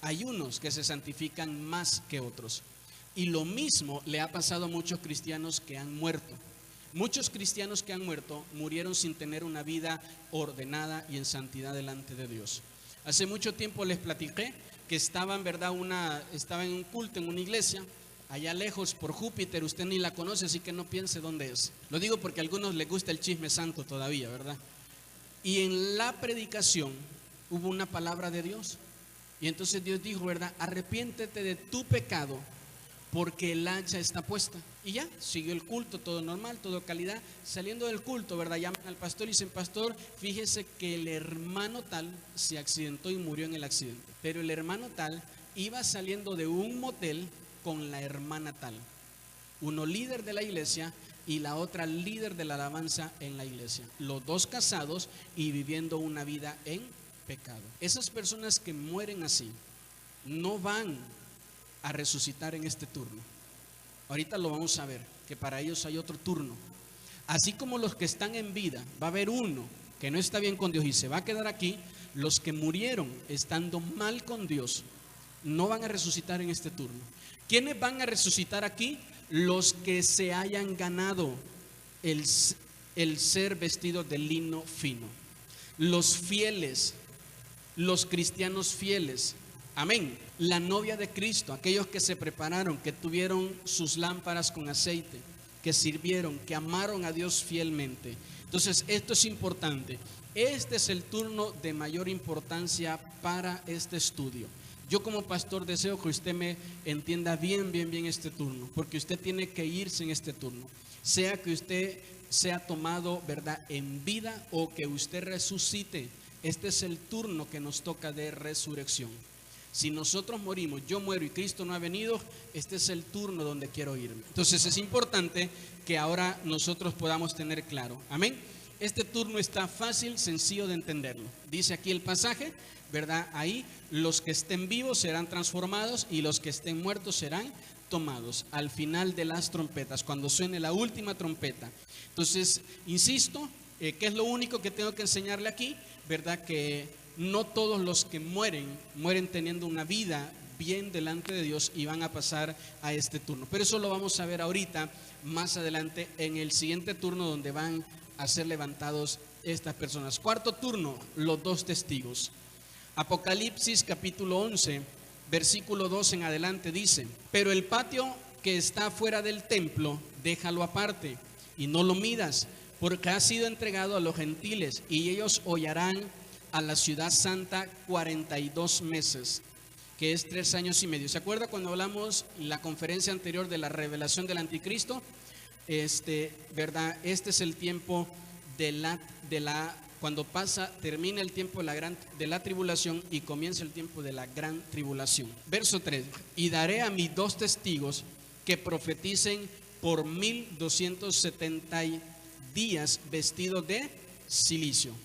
Hay unos que se santifican más que otros. Y lo mismo le ha pasado a muchos cristianos que han muerto. Muchos cristianos que han muerto murieron sin tener una vida ordenada y en santidad delante de Dios. Hace mucho tiempo les platiqué que estaban en un culto en una iglesia allá lejos por Júpiter. Usted ni la conoce, así que no piense dónde es. Lo digo porque a algunos les gusta el chisme santo todavía, ¿verdad? Y en la predicación hubo una palabra de Dios. Y entonces Dios dijo, ¿verdad? Arrepiéntete de tu pecado porque el hacha está puesta. Y ya, siguió el culto, todo normal, todo calidad. Saliendo del culto, ¿verdad? Llaman al pastor y dicen: pastor, fíjese que el hermano tal se accidentó y murió en el accidente. Pero el hermano tal iba saliendo de un motel con la hermana tal. Uno líder de la iglesia y la otra líder de la alabanza en la iglesia. Los dos casados y viviendo una vida en pecado. Esas personas que mueren así no van a resucitar en este turno. Ahorita lo vamos a ver, que para ellos hay otro turno. Así como los que están en vida, va a haber uno que no está bien con Dios y se va a quedar aquí. Los que murieron estando mal con Dios no van a resucitar en este turno. ¿Quiénes van a resucitar aquí? Los que se hayan ganado el ser vestido de lino fino. Los fieles, los cristianos fieles Amén. La novia de Cristo, aquellos que se prepararon, que tuvieron sus lámparas con aceite, que sirvieron, que amaron a Dios fielmente. Entonces, esto es importante. Este es el turno de mayor importancia para este estudio. Yo como pastor deseo que usted me entienda bien este turno, porque usted tiene que irse en este turno. Sea que usted sea tomado, ¿verdad?, en vida o que usted resucite. Este es el turno que nos toca de resurrección. Si nosotros morimos, yo muero y Cristo no ha venido, este es el turno donde quiero irme. Entonces es importante que ahora nosotros podamos tener claro. Amén. Este turno está fácil, sencillo de entenderlo. Dice aquí el pasaje, ¿verdad? Ahí los que estén vivos serán transformados y los que estén muertos serán tomados al final de las trompetas, cuando suene la última trompeta. Entonces, insisto, ¿qué es lo único que tengo que enseñarle aquí? ¿Verdad? Que no todos los que mueren teniendo una vida bien delante de Dios y van a pasar a este turno. Pero eso lo vamos a ver ahorita, más adelante, en el siguiente turno donde van a ser levantados estas personas. Cuarto turno, los dos testigos. Apocalipsis capítulo 11, versículo 2 en adelante dice: pero el patio que está fuera del templo, déjalo aparte y no lo midas, porque ha sido entregado a los gentiles y ellos hollarán a la ciudad santa 42 meses, que es 3 años y medio. ¿Se acuerda cuando hablamos en la conferencia anterior de la revelación del anticristo? ¿Verdad? Este es el tiempo cuando termina el tiempo de la tribulación y comienza el tiempo de la gran tribulación. Verso 3: y daré a mis 2 testigos que profeticen por 1270 días vestidos de silicio.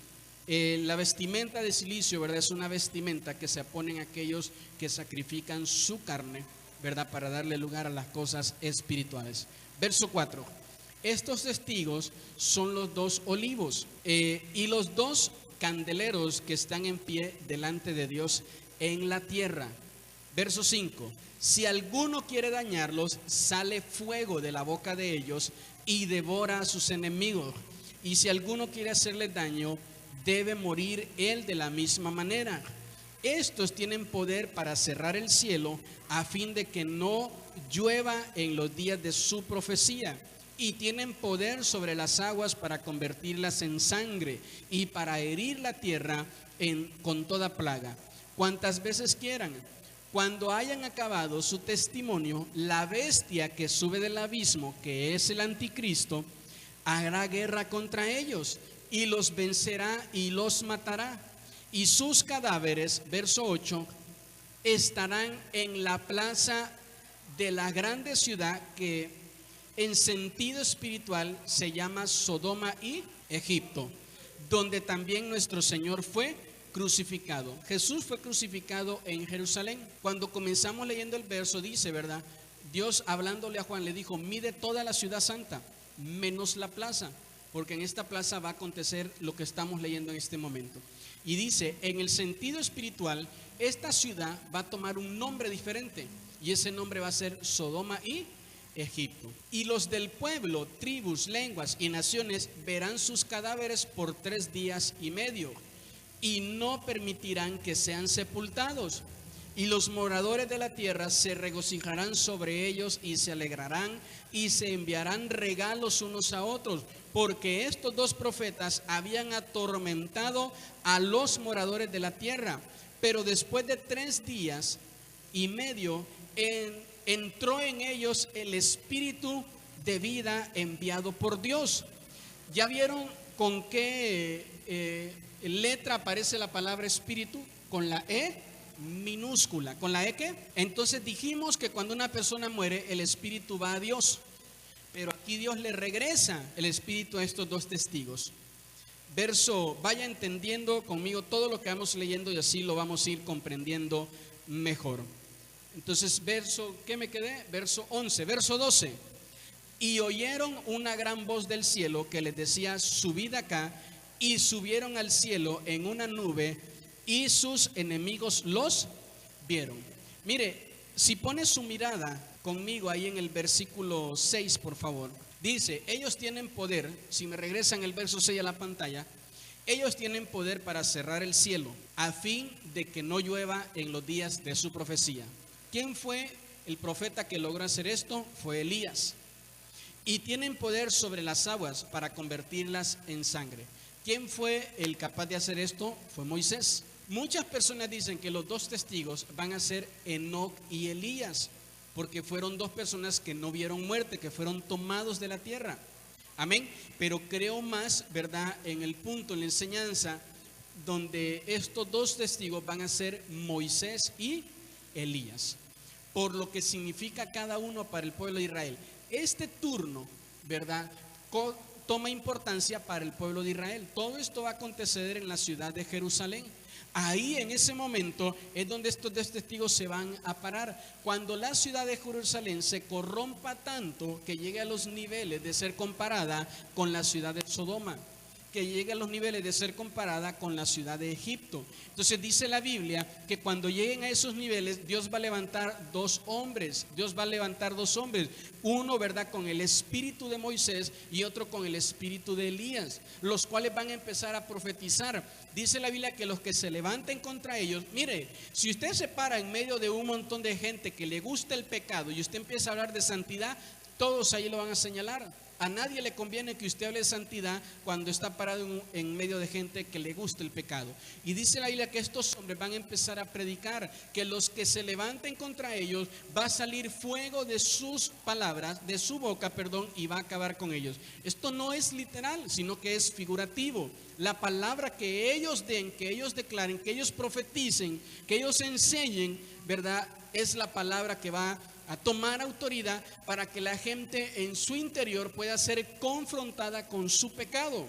La vestimenta de silicio, ¿verdad?, es una vestimenta que se ponen aquellos que sacrifican su carne, ¿verdad?, para darle lugar a las cosas espirituales. Verso 4: estos testigos son los 2 olivos y los 2 candeleros que están en pie delante de Dios en la tierra. Verso 5: si alguno quiere dañarlos, sale fuego de la boca de ellos y devora a sus enemigos. Y si alguno quiere hacerles daño, debe morir él de la misma manera. Estos tienen poder para cerrar el cielo a fin de que no llueva en los días de su profecía. Y tienen poder sobre las aguas para convertirlas en sangre y para herir la tierra con toda plaga, cuantas veces quieran. Cuando hayan acabado su testimonio, la bestia que sube del abismo, que es el anticristo, hará guerra contra ellos y los vencerá y los matará. Y sus cadáveres, verso 8, estarán en la plaza de la grande ciudad que en sentido espiritual se llama Sodoma y Egipto, donde también nuestro Señor fue crucificado. Jesús fue crucificado en Jerusalén. Cuando comenzamos leyendo el verso dice, ¿verdad?, Dios hablándole a Juan le dijo: mide toda la ciudad santa, menos la plaza, porque en esta plaza va a acontecer lo que estamos leyendo en este momento. Y dice, en el sentido espiritual, esta ciudad va a tomar un nombre diferente, y ese nombre va a ser Sodoma y Egipto. Y los del pueblo, tribus, lenguas y naciones verán sus cadáveres por 3 días y medio, y no permitirán que sean sepultados. Y los moradores de la tierra se regocijarán sobre ellos y se alegrarán y se enviarán regalos unos a otros, porque estos 2 profetas habían atormentado a los moradores de la tierra. Pero después de 3 días y medio entró en ellos el espíritu de vida enviado por Dios. ¿Ya vieron con qué letra aparece la palabra espíritu? Con la E minúscula. ¿Con la E qué? Entonces dijimos que cuando una persona muere, el espíritu va a Dios, pero aquí Dios le regresa el espíritu a estos 2 testigos. Vaya entendiendo conmigo todo lo que vamos leyendo y así lo vamos a ir comprendiendo mejor. Entonces, ¿qué me quedé? Verso 11, verso 12. Y oyeron una gran voz del cielo que les decía: subid acá. Y subieron al cielo en una nube, y sus enemigos los vieron. Mire, si pone su mirada conmigo ahí en el versículo 6, por favor. Dice, ellos tienen poder, si me regresan el verso 6 a la pantalla, Ellos tienen poder para cerrar el cielo a fin de que no llueva en los días de su profecía. ¿Quién fue el profeta que logró hacer esto? Fue Elías. Y tienen poder sobre las aguas para convertirlas en sangre. ¿Quién fue el capaz de hacer esto? Fue Moisés. Muchas personas dicen que los dos testigos van a ser Enoc y Elías, porque fueron dos personas que no vieron muerte, que fueron tomados de la tierra. Amén. Pero creo más, ¿verdad?, en el punto, en la enseñanza, donde estos dos testigos van a ser Moisés y Elías, por lo que significa cada uno para el pueblo de Israel. Este turno, ¿verdad?, toma importancia para el pueblo de Israel. Todo esto va a acontecer en la ciudad de Jerusalén. Ahí en ese momento es donde estos dos testigos se van a parar. Cuando la ciudad de Jerusalén se corrompa tanto que llegue a los niveles de ser comparada con la ciudad de Sodoma, que llegue a los niveles de ser comparada con la ciudad de Egipto. Entonces dice la Biblia que cuando lleguen a esos niveles, Dios va a levantar dos hombres. Dios va a levantar dos hombres. Uno, ¿verdad?, con el espíritu de Moisés y otro con el espíritu de Elías, los cuales van a empezar a profetizar. Dice la Biblia que los que se levanten contra ellos, mire, si usted se para en medio de un montón de gente que le gusta el pecado y usted empieza a hablar de santidad, todos ahí lo van a señalar. A nadie le conviene que usted hable de santidad cuando está parado en medio de gente que le gusta el pecado. Y dice la Biblia que estos hombres van a empezar a predicar, que los que se levanten contra ellos va a salir fuego de sus palabras, de su boca, perdón, y va a acabar con ellos. Esto no es literal, sino que es figurativo. La palabra que ellos den, que ellos declaren, que ellos profeticen, que ellos enseñen, ¿verdad?, es la palabra que va a tomar autoridad para que la gente en su interior pueda ser confrontada con su pecado,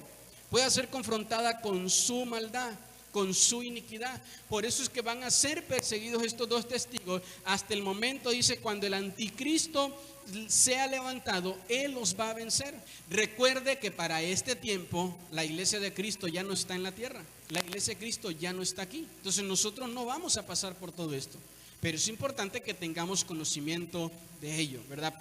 pueda ser confrontada con su maldad, con su iniquidad. Por eso es que van a ser perseguidos estos dos testigos hasta el momento, dice, cuando el anticristo sea levantado, él los va a vencer. Recuerde que para este tiempo la iglesia de Cristo ya no está en la tierra, la iglesia de Cristo ya no está aquí. Entonces nosotros no vamos a pasar por todo esto. Pero es importante que tengamos conocimiento de ello, ¿verdad?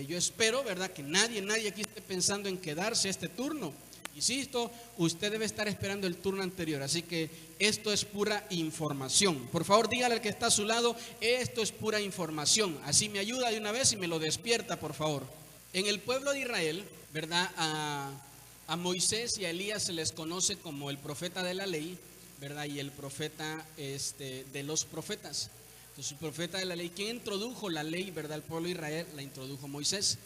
Yo espero, ¿verdad?, que nadie aquí esté pensando en quedarse a este turno. Insisto, usted debe estar esperando el turno anterior, así que esto es pura información. Por favor, dígale al que está a su lado, esto es pura información. Así me ayuda de una vez y me lo despierta, por favor. En el pueblo de Israel, ¿verdad?, a Moisés y a Elías se les conoce como el profeta de la ley, ¿verdad?, y el profeta de los profetas. Entonces, el profeta de la ley, ¿quién introdujo la ley, verdad, al pueblo de Israel? La introdujo Moisés.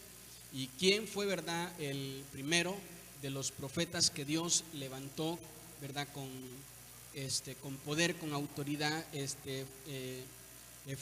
¿Y quién fue, verdad, el primero de los profetas que Dios levantó, verdad, con poder, con autoridad?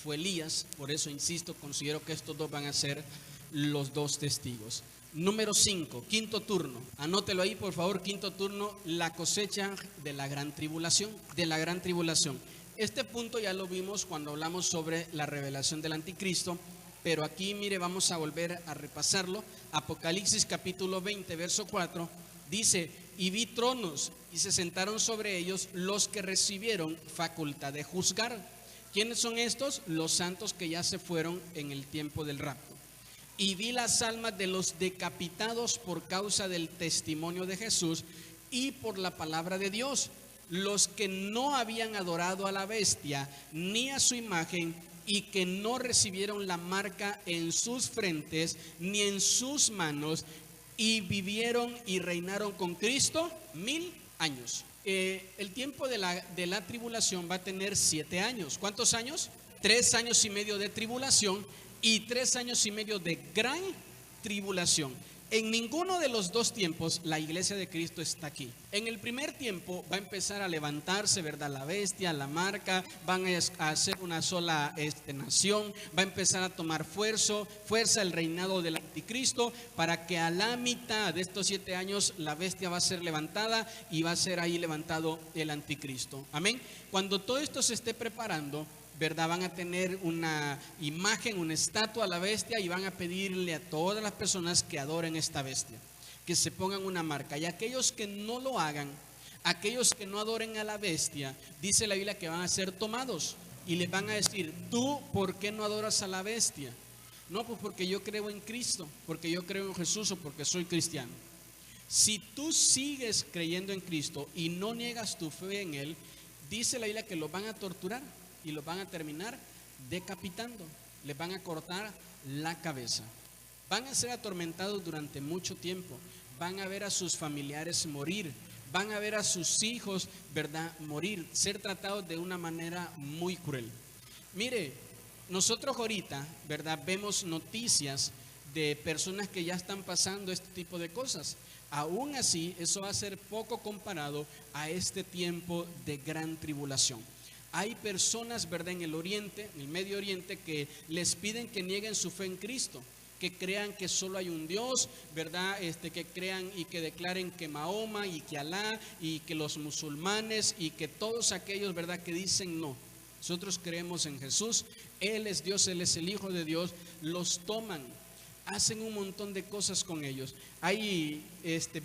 Fue Elías. Por eso insisto, considero que estos dos van a ser los dos testigos. Número 5, quinto turno. Anótelo ahí, por favor, quinto turno, la cosecha de la gran tribulación. De la gran tribulación. Este punto ya lo vimos cuando hablamos sobre la revelación del anticristo, pero aquí, mire, vamos a volver a repasarlo. Apocalipsis capítulo 20, verso 4, dice: y vi tronos, y se sentaron sobre ellos los que recibieron facultad de juzgar. ¿Quiénes son estos? Los santos que ya se fueron en el tiempo del rapto. Y vi las almas de los decapitados por causa del testimonio de Jesús y por la palabra de Dios, los que no habían adorado a la bestia ni a su imagen y que no recibieron la marca en sus frentes ni en sus manos, y vivieron y reinaron con Cristo 1000 años. El tiempo de la tribulación va a tener 7 años. ¿Cuántos años? 3 años y medio de tribulación y 3 años y medio de gran tribulación. En ninguno de los dos tiempos la iglesia de Cristo está aquí. En el primer tiempo va a empezar a levantarse, ¿verdad?, la bestia, la marca, van a hacer una sola nación, va a empezar a tomar fuerza el reinado del anticristo, para que a la mitad de estos 7 años la bestia va a ser levantada y va a ser ahí levantado el anticristo. Amén. Cuando todo esto se esté preparando, ¿verdad?, van a tener una imagen, una estatua a la bestia, y van a pedirle a todas las personas que adoren esta bestia, que se pongan una marca. Y aquellos que no lo hagan, aquellos que no adoren a la bestia, dice la Biblia que van a ser tomados y les van a decir: ¿tú por qué no adoras a la bestia? No, pues porque yo creo en Cristo, porque yo creo en Jesús, o porque soy cristiano. Si tú sigues creyendo en Cristo y no niegas tu fe en Él, dice la Biblia que los van a torturar y los van a terminar decapitando, les van a cortar la cabeza. Van a ser atormentados durante mucho tiempo, van a ver a sus familiares morir, van a ver a sus hijos, ¿verdad?, morir, ser tratados de una manera muy cruel. Mire, nosotros ahorita, ¿verdad?, vemos noticias de personas que ya están pasando este tipo de cosas. Aún así, eso va a ser poco comparado a este tiempo de gran tribulación. Hay personas, ¿verdad?, en el Oriente, en el Medio Oriente, que les piden que nieguen su fe en Cristo, que crean que solo hay un Dios, ¿verdad?, que crean y que declaren que Mahoma y que Alá y que los musulmanes y que todos aquellos, ¿verdad?, que dicen no. Nosotros creemos en Jesús, Él es Dios, Él es el Hijo de Dios. Los toman, hacen un montón de cosas con ellos. Ahí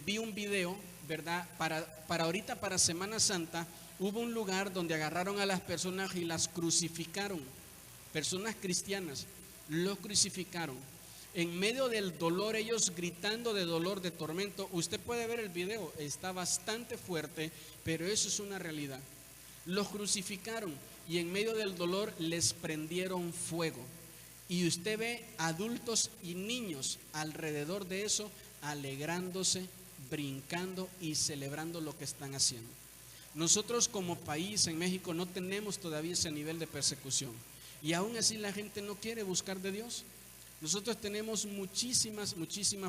vi un video, ¿verdad? Para ahorita, para Semana Santa, hubo un lugar donde agarraron a las personas y las crucificaron. Personas cristianas, los crucificaron. En medio del dolor, ellos gritando de dolor, de tormento. Usted puede ver el video, está bastante fuerte, pero eso es una realidad. Los crucificaron y en medio del dolor les prendieron fuego. Y usted ve adultos y niños alrededor de eso, alegrándose, brincando y celebrando lo que están haciendo. Nosotros como país en México no tenemos todavía ese nivel de persecución. Y aún así la gente no quiere buscar de Dios. Nosotros tenemos muchísimas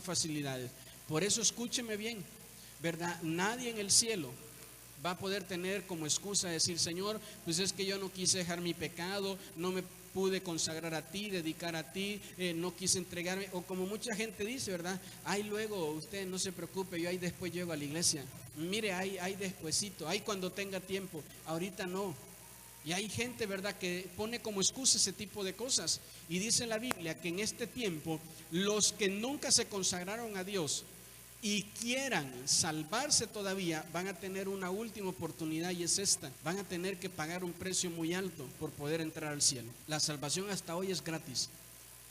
facilidades. Por eso escúcheme bien, ¿verdad? Nadie en el cielo va a poder tener como excusa decir, Señor, pues es que yo no quise dejar mi pecado, no me pude consagrar a ti, dedicar a ti, no quise entregarme, o como mucha gente dice, ¿verdad? Ay, luego, usted no se preocupe, yo ahí después llego a la iglesia. Mire, ahí despuesito, ahí cuando tenga tiempo, ahorita no. Y hay gente, ¿verdad?, que pone como excusa ese tipo de cosas. Y dice la Biblia que en este tiempo, los que nunca se consagraron a Dios y quieran salvarse todavía, van a tener una última oportunidad, y es esta: van a tener que pagar un precio muy alto por poder entrar al cielo. La salvación hasta hoy es gratis,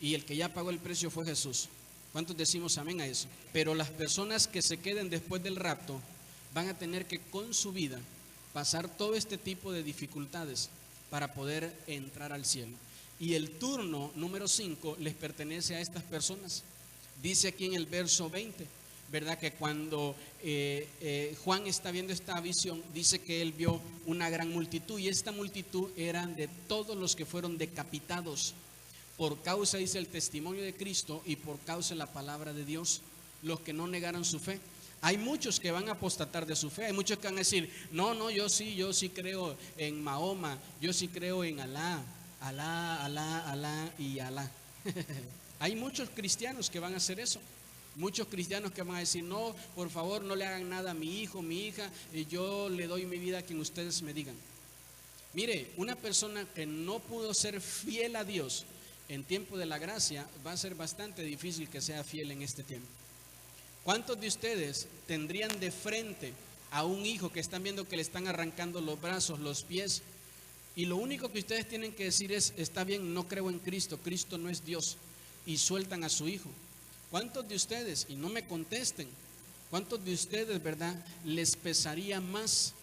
y el que ya pagó el precio fue Jesús. ¿Cuántos decimos amén a eso? Pero las personas que se queden después del rapto van a tener que con su vida pasar todo este tipo de dificultades para poder entrar al cielo. Y el turno número 5 les pertenece a estas personas. Dice aquí en el verso 20, ¿verdad?, que cuando Juan está viendo esta visión, dice que él vio una gran multitud, y esta multitud eran de todos los que fueron decapitados por causa, dice, el testimonio de Cristo y por causa de la palabra de Dios, los que no negaron su fe. Hay muchos que van a apostatar de su fe, hay muchos que van a decir, no, yo sí creo en Mahoma, yo sí creo en Alá y Alá. Hay muchos cristianos que van a hacer eso. Muchos cristianos que van a decir, no, por favor, no le hagan nada a mi hijo, mi hija, y yo le doy mi vida a quien ustedes me digan. Mire, una persona que no pudo ser fiel a Dios en tiempo de la gracia, va a ser bastante difícil que sea fiel en este tiempo. ¿Cuántos de ustedes tendrían de frente a un hijo que están viendo que le están arrancando los brazos, los pies, y lo único que ustedes tienen que decir es, está bien, no creo en Cristo, Cristo no es Dios, y sueltan a su hijo? ¿Cuántos de ustedes, y no me contesten, cuántos de ustedes, verdad, les pesaría más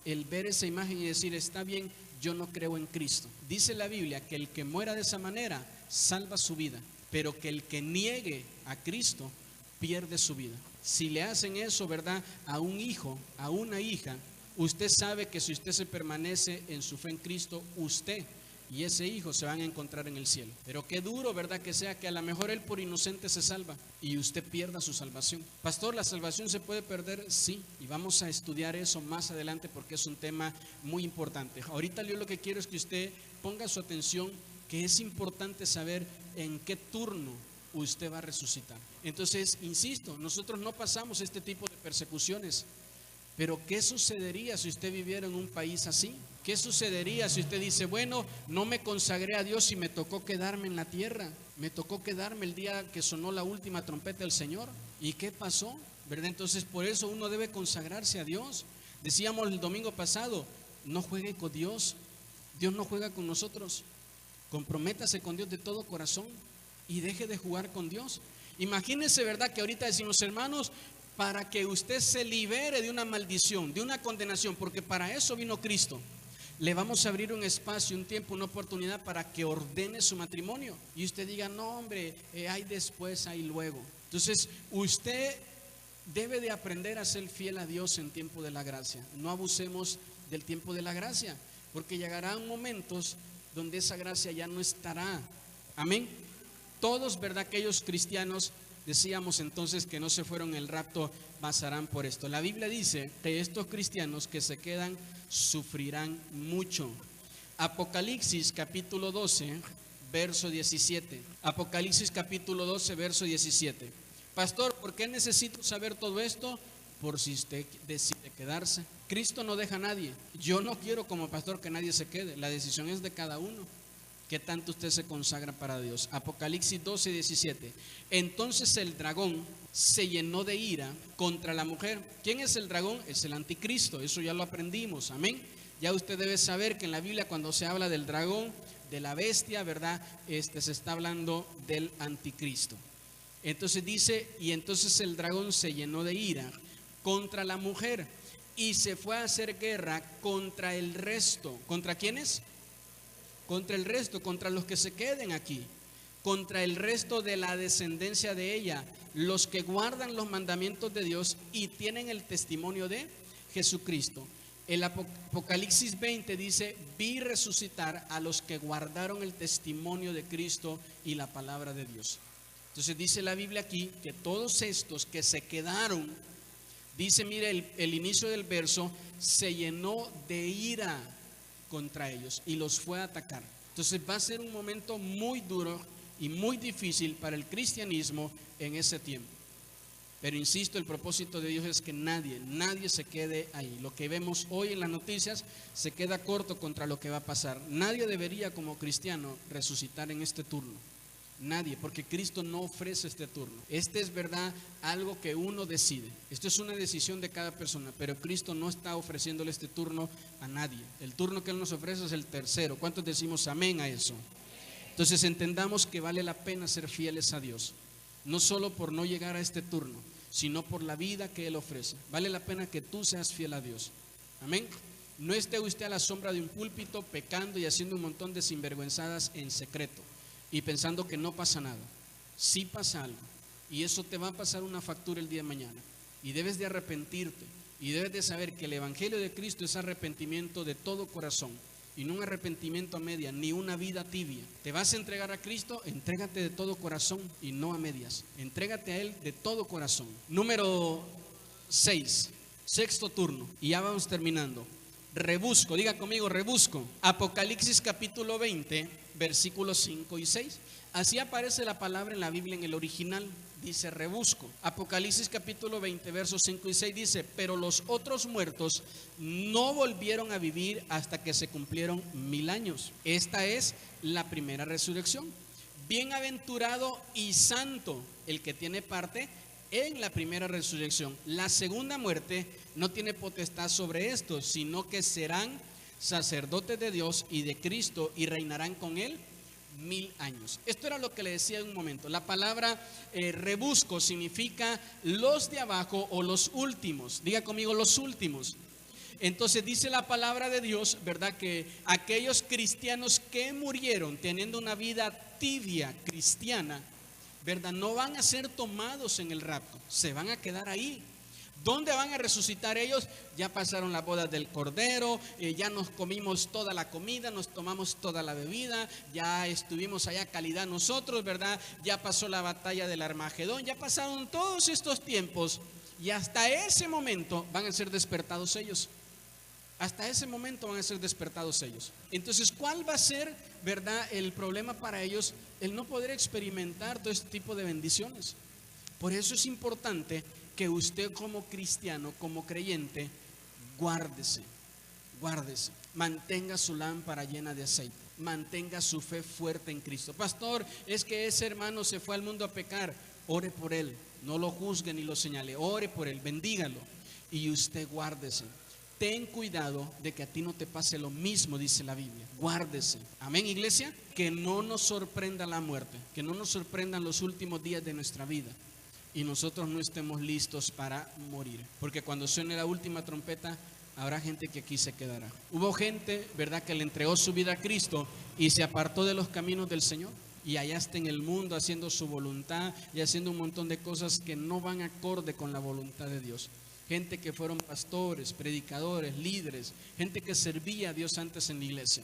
el ver esa imagen y decir, está bien, yo no creo en Cristo? Dice la Biblia que el que muera de esa manera salva su vida, pero que el que niegue a Cristo pierde su vida. Si le hacen eso, ¿verdad?, a un hijo, a una hija, usted sabe que si usted se permanece en su fe en Cristo, usted y ese hijo se van a encontrar en el cielo. Pero qué duro, ¿verdad?, que sea que a lo mejor él por inocente se salva y usted pierda su salvación. Pastor, ¿la salvación se puede perder? Sí, y vamos a estudiar eso más adelante porque es un tema muy importante. Ahorita yo lo que quiero es que usted ponga su atención, que es importante saber en qué turno usted va a resucitar. Entonces, insisto, nosotros no pasamos este tipo de persecuciones. Pero ¿qué sucedería si usted viviera en un país así? ¿Qué sucedería si usted dice, bueno, no me consagré a Dios y me tocó quedarme en la tierra? Me tocó quedarme el día que sonó la última trompeta del Señor. ¿Y qué pasó? ¿Verdad? Entonces, por eso uno debe consagrarse a Dios. Decíamos el domingo pasado, no juegue con Dios. Dios no juega con nosotros. Comprométase con Dios de todo corazón y deje de jugar con Dios. Imagínense, ¿verdad?, que ahorita decimos, hermanos, para que usted se libere de una maldición, de una condenación, porque para eso vino Cristo. Le vamos a abrir un espacio, un tiempo, una oportunidad para que ordene su matrimonio. Y usted diga, no hombre, hay después, hay luego. Entonces, usted debe de aprender a ser fiel a Dios en tiempo de la gracia. No abusemos del tiempo de la gracia, porque llegarán momentos donde esa gracia ya no estará. Amén. Todos, ¿verdad? Aquellos cristianos, decíamos entonces, que no se fueron en el rapto, pasarán por esto. La Biblia dice que estos cristianos que se quedan sufrirán mucho. Apocalipsis capítulo 12, verso 17. Apocalipsis capítulo 12, verso 17. Pastor, ¿por qué necesito saber todo esto? Por si usted decide quedarse. Cristo no deja a nadie. Yo no quiero como pastor que nadie se quede. La decisión es de cada uno. ¿Qué tanto usted se consagra para Dios? Apocalipsis 12, 17. Entonces el dragón se llenó de ira contra la mujer. ¿Quién es el dragón? Es el anticristo. Eso ya lo aprendimos. Amén. Ya usted debe saber que en la Biblia, cuando se habla del dragón, de la bestia, ¿verdad? Se está hablando del anticristo. Entonces dice, y entonces el dragón se llenó de ira contra la mujer y se fue a hacer guerra contra el resto. ¿Contra quiénes? Contra el resto, contra los que se queden aquí, contra el resto de la descendencia de ella, los que guardan los mandamientos de Dios y tienen el testimonio de Jesucristo. El Apocalipsis 20 dice, vi resucitar a los que guardaron el testimonio de Cristo y la palabra de Dios. Entonces dice la Biblia aquí que todos estos que se quedaron, dice, mire el inicio del verso, se llenó de ira contra ellos y los fue a atacar. Entonces va a ser un momento muy duro y muy difícil para el cristianismo en ese tiempo. Pero insisto, el propósito de Dios es que nadie se quede ahí. Lo que vemos hoy en las noticias se queda corto contra lo que va a pasar. Nadie debería como cristiano resucitar en este turno. Nadie, porque Cristo no ofrece este turno. Este es, verdad, algo que uno decide. Esto es una decisión de cada persona, pero Cristo no está ofreciéndole este turno a nadie. El turno que Él nos ofrece es el tercero. ¿Cuántos decimos amén a eso? Entonces entendamos que vale la pena ser fieles a Dios, no solo por no llegar a este turno, sino por la vida que Él ofrece. Vale la pena que tú seas fiel a Dios. Amén. No esté usted a la sombra de un púlpito pecando y haciendo un montón de sinvergüenzadas en secreto y pensando que no pasa nada. Sí pasa algo, y eso te va a pasar una factura el día de mañana, y debes de arrepentirte, y debes de saber que el evangelio de Cristo es arrepentimiento de todo corazón, y no un arrepentimiento a medias, ni una vida tibia. ¿Te vas a entregar a Cristo? Entrégate de todo corazón y no a medias. Entrégate a Él de todo corazón. Número 6, sexto turno, y ya vamos terminando. Rebusco, diga conmigo, rebusco. Apocalipsis capítulo 20, versículos 5 y 6. Así aparece la palabra en la Biblia en el original. Dice rebusco. Apocalipsis capítulo 20, versos 5 y 6 dice, pero los otros muertos no volvieron a vivir hasta que se cumplieron 1000 años. Esta es la primera resurrección. Bienaventurado y santo el que tiene parte en la primera resurrección. La segunda muerte no tiene potestad sobre esto, sino que serán sacerdotes de Dios y de Cristo y reinarán con Él 1000 años. Esto era lo que le decía en un momento. La palabra rebusco significa los de abajo o los últimos. Diga conmigo, los últimos. Entonces dice la palabra de Dios, ¿verdad? Que aquellos cristianos que murieron teniendo una vida tibia cristiana, ¿verdad? No van a ser tomados en el rapto, se van a quedar ahí. ¿Dónde van a resucitar ellos? Ya pasaron las bodas del Cordero, ya nos comimos toda la comida, nos tomamos toda la bebida, ya estuvimos allá calidad nosotros, ¿verdad? Ya pasó la batalla del Armagedón, ya pasaron todos estos tiempos y hasta ese momento van a ser despertados ellos. Hasta ese momento van a ser despertados ellos. Entonces, ¿cuál va a ser, verdad, el problema para ellos? El no poder experimentar todo este tipo de bendiciones. Por eso es importante que usted como cristiano, como creyente, guárdese, mantenga su lámpara llena de aceite, mantenga su fe fuerte en Cristo. Pastor, es que ese hermano se fue al mundo a pecar. Ore por él, no lo juzgue ni lo señale, ore por él, bendígalo y usted guárdese. Ten cuidado de que a ti no te pase lo mismo, dice la Biblia. Guárdese. Amén, iglesia. Que no nos sorprenda la muerte, que no nos sorprendan los últimos días de nuestra vida. y nosotros no estemos listos para morir. Porque cuando suene la última trompeta, habrá gente que aquí se quedará. Hubo gente, ¿verdad?, que le entregó su vida a Cristo y se apartó de los caminos del Señor. Y allá está en el mundo haciendo su voluntad y haciendo un montón de cosas que no van acorde con la voluntad de Dios. Gente que fueron pastores, predicadores, líderes, gente que servía a Dios antes en la iglesia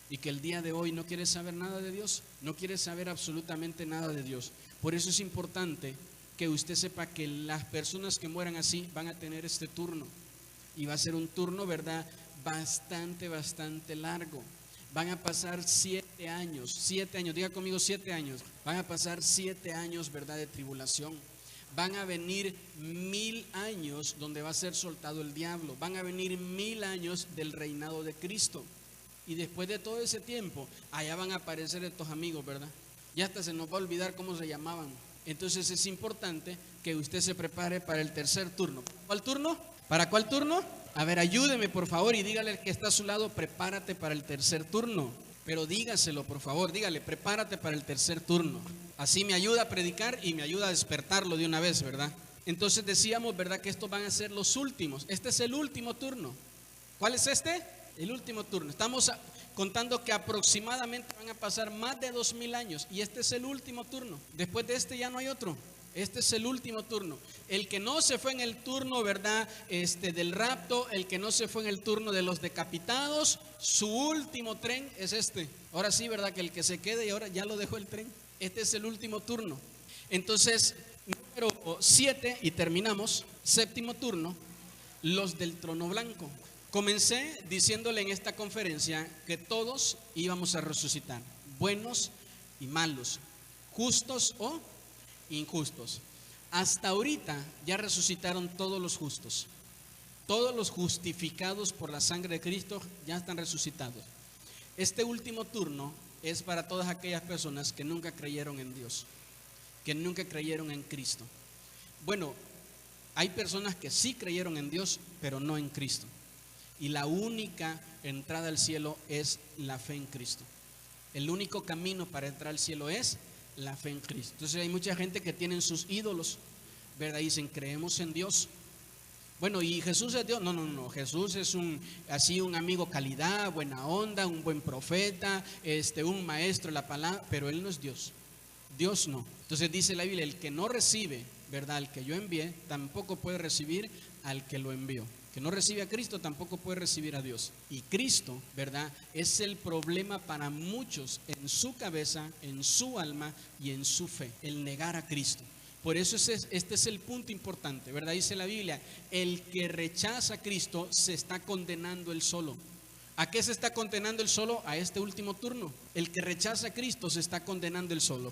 y que el día de hoy no quiere saber nada de Dios, no quiere saber absolutamente nada de Dios. Por eso es importante que usted sepa que las personas que mueran así van a tener este turno. Y va a ser un turno, ¿verdad?, bastante largo. Van a pasar 7 años, diga conmigo 7 años. Van a pasar 7 años, ¿verdad?, de tribulación. Van a venir 1000 años donde va a ser soltado el diablo. Van a venir 1000 años del reinado de Cristo. Y después de todo ese tiempo, allá van a aparecer estos amigos, ¿verdad? Ya hasta se nos va a olvidar cómo se llamaban. Entonces es importante que usted se prepare para el tercer turno. ¿Cuál turno? ¿Para cuál turno? A ver, ayúdeme por favor y dígale al que está a su lado, prepárate para el tercer turno. Pero dígaselo por favor, dígale, prepárate para el tercer turno. Así me ayuda a predicar y me ayuda a despertarlo de una vez, ¿verdad? Entonces decíamos, ¿verdad?, que estos van a ser los últimos. Este es el último turno. ¿Cuál es este? El último turno. Estamos contando que aproximadamente van a pasar más de 2000 años y este es el último turno. Después de este ya no hay otro. Este es el último turno. El que no se fue en el turno, ¿verdad?, del rapto, el que no se fue en el turno de los decapitados, su último tren es este. Ahora sí, ¿verdad?, que el que se quede y ahora ya lo dejó el tren. Este es el último turno. Entonces, número 7 y terminamos. Séptimo turno, los del trono blanco. Comencé diciéndole en esta conferencia que todos íbamos a resucitar, buenos y malos, justos o injustos. Hasta ahorita ya resucitaron todos los justos, todos los justificados por la sangre de Cristo ya están resucitados. Este último turno es para todas aquellas personas que nunca creyeron en Dios, que nunca creyeron en Cristo. Bueno, hay personas que sí creyeron en Dios, pero no en Cristo. Y la única entrada al cielo es la fe en Cristo. El único camino para entrar al cielo es la fe en Cristo. Entonces hay mucha gente que tienen sus ídolos, ¿verdad? Dicen, creemos en Dios. Bueno, ¿y Jesús es Dios? No. Jesús es un amigo calidad, buena onda, un buen profeta, un maestro de la palabra, pero Él no es Dios. Dios no. Entonces dice la Biblia, el que no recibe, ¿verdad?, al que yo envié, tampoco puede recibir al que lo envió. Que no recibe a Cristo tampoco puede recibir a Dios. Y Cristo, ¿verdad?, es el problema para muchos en su cabeza, en su alma y en su fe, el negar a Cristo. Por eso este es el punto importante, ¿verdad? Dice la Biblia, el que rechaza a Cristo se está condenando él solo. ¿A qué se está condenando él solo? A este último turno. El que rechaza a Cristo se está condenando él solo.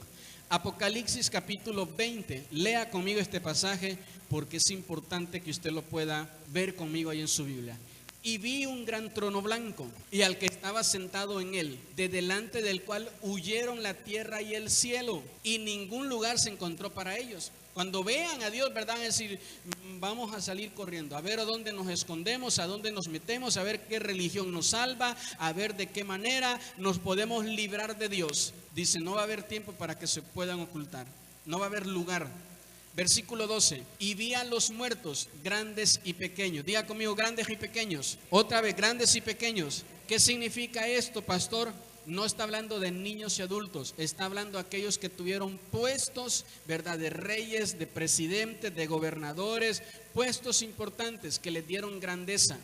Apocalipsis capítulo 20, lea conmigo este pasaje porque es importante que usted lo pueda ver conmigo ahí en su Biblia. Y vi un gran trono blanco y al que estaba sentado en él, de delante del cual huyeron la tierra y el cielo y ningún lugar se encontró para ellos. Cuando vean a Dios, ¿verdad?, es decir, vamos a salir corriendo, a ver a dónde nos escondemos, a dónde nos metemos, a ver qué religión nos salva, a ver de qué manera nos podemos librar de Dios. Dice, no va a haber tiempo para que se puedan ocultar, no va a haber lugar. Versículo 12, y vi a los muertos, grandes y pequeños. Diga conmigo, grandes y pequeños. Otra vez, grandes y pequeños. ¿Qué significa esto, pastor? No está hablando de niños y adultos, está hablando de aquellos que tuvieron puestos, ¿verdad?, de reyes, de presidentes, de gobernadores, puestos importantes que les dieron grandeza,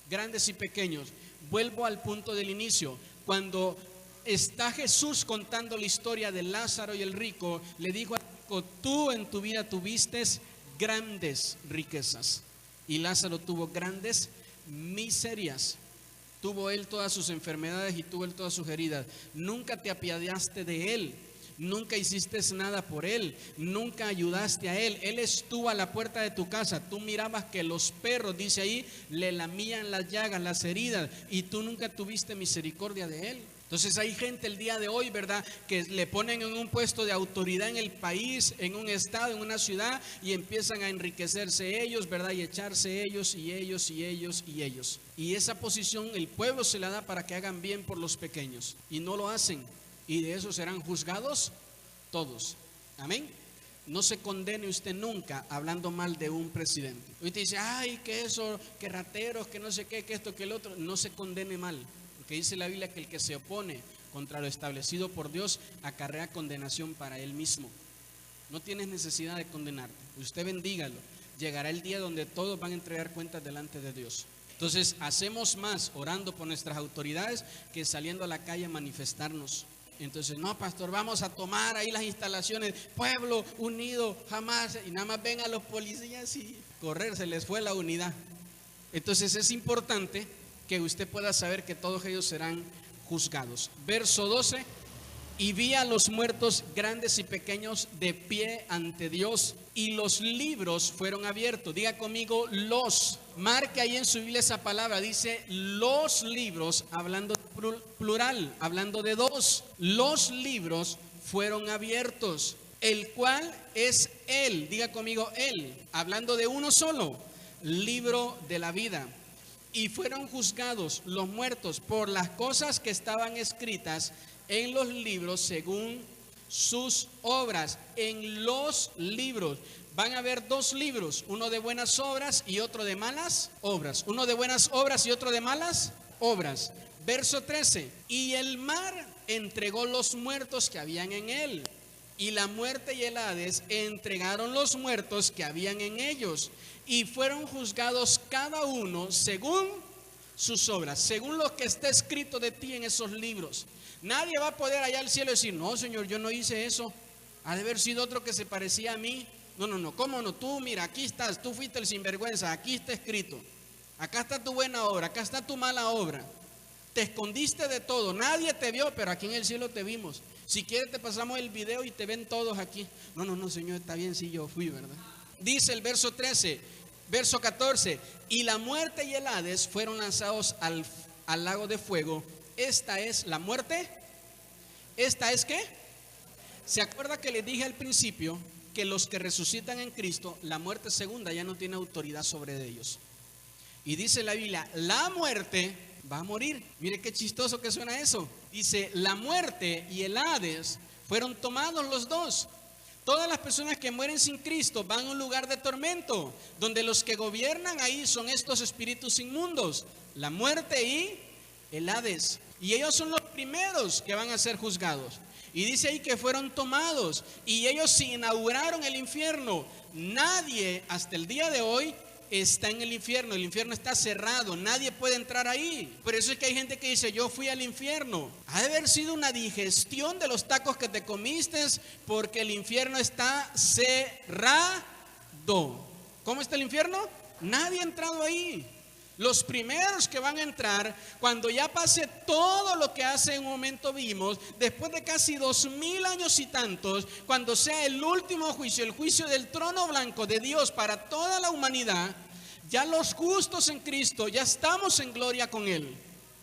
grandes y pequeños. Vuelvo al punto del inicio, cuando está Jesús contando la historia de Lázaro y el rico, le dijo al rico, tú en tu vida tuviste grandes riquezas y Lázaro tuvo grandes miserias. Tuvo él todas sus enfermedades y tuvo él todas sus heridas. Nunca te apiadaste de él, nunca hiciste nada por él, nunca ayudaste a él. Él estuvo a la puerta de tu casa, tú mirabas que los perros, dice ahí, le lamían las llagas, las heridas, y tú nunca tuviste misericordia de él. Entonces hay gente el día de hoy, ¿verdad?, que le ponen en un puesto de autoridad en el país, en un estado, en una ciudad, y empiezan a enriquecerse ellos, ¿verdad?, y echarse ellos y ellos y ellos y ellos. Y esa posición el pueblo se la da para que hagan bien por los pequeños, y no lo hacen, y de eso serán juzgados todos. Amén. No se condene usted nunca hablando mal de un presidente. Usted dice, ay, que eso, que rateros, que no sé qué, que esto, que el otro. No se condene mal, porque dice la Biblia que el que se opone contra lo establecido por Dios acarrea condenación para él mismo. No tienes necesidad de condenarte. Usted bendígalo. Llegará el día donde todos van a entregar cuentas delante de Dios. Entonces, hacemos más orando por nuestras autoridades que saliendo a la calle a manifestarnos. Entonces, no, pastor, vamos a tomar ahí las instalaciones, pueblo unido, jamás, y nada más ven a los policías y correr, se les fue la unidad. Entonces es importante que usted pueda saber que todos ellos serán juzgados. Verso 12, y vi a los muertos grandes y pequeños de pie ante Dios, y los libros fueron abiertos. Diga conmigo, los. Marque ahí en su Biblia esa palabra, dice los libros, hablando plural, hablando de dos. Los libros fueron abiertos, el cual es él. Diga conmigo, él, hablando de uno solo, libro de la vida. Y fueron juzgados los muertos por las cosas que estaban escritas en los libros según sus obras. En los libros van a haber dos libros, uno de buenas obras y otro de malas obras. Uno de buenas obras y otro de malas obras. Verso 13, y el mar entregó los muertos que habían en él, y la muerte y el Hades entregaron los muertos que habían en ellos, y fueron juzgados cada uno según sus obras, según lo que está escrito de ti en esos libros. Nadie va a poder allá al cielo decir, no, Señor, yo no hice eso, ha de haber sido otro que se parecía a mí. No, ¿cómo no? Tú, mira, aquí estás, tú fuiste el sinvergüenza, aquí está escrito, acá está tu buena obra, acá está tu mala obra. Te escondiste de todo, nadie te vio, pero aquí en el cielo te vimos. Si quieres te pasamos el video y te ven todos aquí. No, Señor, está bien si yo fui, ¿verdad? Dice el verso 13, verso 14, y la muerte y el Hades fueron lanzados al lago de fuego. Esta es la muerte. ¿Esta es qué? ¿Se acuerda que les dije al principio que los que resucitan en Cristo, la muerte segunda ya no tiene autoridad sobre ellos? Y dice la Biblia, la muerte va a morir. Mire qué chistoso que suena eso. Dice, la muerte y el Hades fueron tomados los dos. Todas las personas que mueren sin Cristo van a un lugar de tormento, donde los que gobiernan ahí son estos espíritus inmundos, la muerte y el Hades. Y ellos son los primeros que van a ser juzgados. Y dice ahí que fueron tomados y ellos inauguraron el infierno. Nadie hasta el día de hoy está en el infierno está cerrado, nadie puede entrar ahí. Por eso es que hay gente que dice, yo fui al infierno. Ha de haber sido una digestión de los tacos que te comiste, porque el infierno está cerrado. ¿Cómo está el infierno? Nadie ha entrado ahí. Los primeros que van a entrar, cuando ya pase todo lo que hace un momento vimos, después de casi 2000 años y tantos, cuando sea el último juicio, el juicio del trono blanco de Dios para toda la humanidad, ya los justos en Cristo, ya estamos en gloria con Él.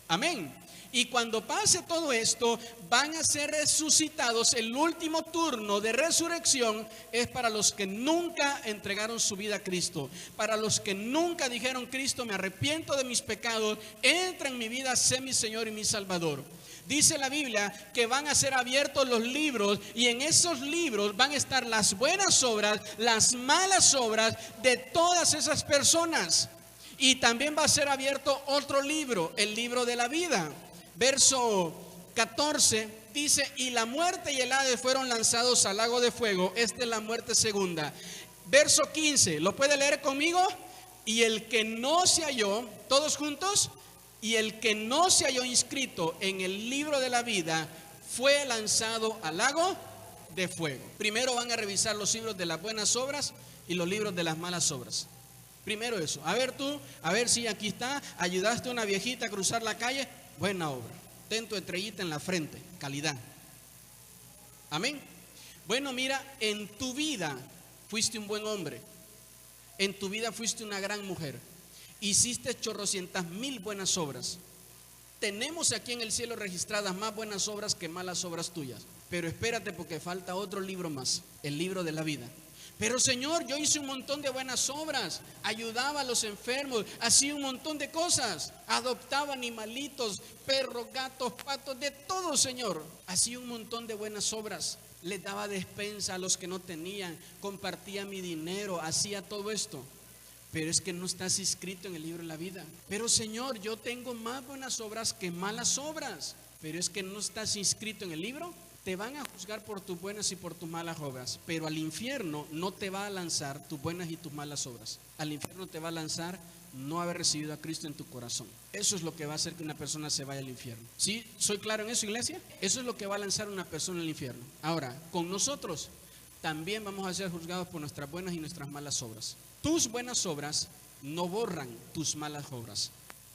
Amén. Y cuando pase todo esto, van a ser resucitados. El último turno de resurrección es para los que nunca entregaron su vida a Cristo. Para los que nunca dijeron, Cristo, me arrepiento de mis pecados, entra en mi vida, sé mi Señor y mi Salvador. Dice la Biblia que van a ser abiertos los libros, y en esos libros van a estar las buenas obras, las malas obras de todas esas personas. Y también va a ser abierto otro libro, el libro de la vida. Verso 14 dice, y la muerte y el Hades fueron lanzados al lago de fuego. Esta es la muerte segunda. Verso 15, ¿lo puede leer conmigo? Y el que no se halló, todos juntos, y el que no se halló inscrito en el libro de la vida fue lanzado al lago de fuego. Primero van a revisar los libros de las buenas obras y los libros de las malas obras. Primero eso, a ver tú, a ver si aquí está, ayudaste a una viejita a cruzar la calle, buena obra, ten tu estrellita en la frente, calidad. Amén. Bueno, mira, en tu vida fuiste un buen hombre, en tu vida fuiste una gran mujer, hiciste chorrocientas mil buenas obras. Tenemos aquí en el cielo registradas más buenas obras que malas obras tuyas, pero espérate porque falta otro libro más, el libro de la vida. Pero Señor, yo hice un montón de buenas obras, ayudaba a los enfermos, hacía un montón de cosas, adoptaba animalitos, perros, gatos, patos, de todo, Señor. Hacía un montón de buenas obras, les daba despensa a los que no tenían, compartía mi dinero, hacía todo esto. Pero es que no estás inscrito en el libro de la vida. Pero Señor, yo tengo más buenas obras que malas obras. Pero es que no estás inscrito en el libro. Te van a juzgar por tus buenas y por tus malas obras. Pero al infierno no te va a lanzar tus buenas y tus malas obras. Al infierno te va a lanzar no haber recibido a Cristo en tu corazón. Eso es lo que va a hacer que una persona se vaya al infierno. ¿Sí? ¿Soy claro en eso, iglesia? Eso es lo que va a lanzar a una persona al infierno. Ahora, con nosotros también vamos a ser juzgados por nuestras buenas y nuestras malas obras. Tus buenas obras no borran tus malas obras.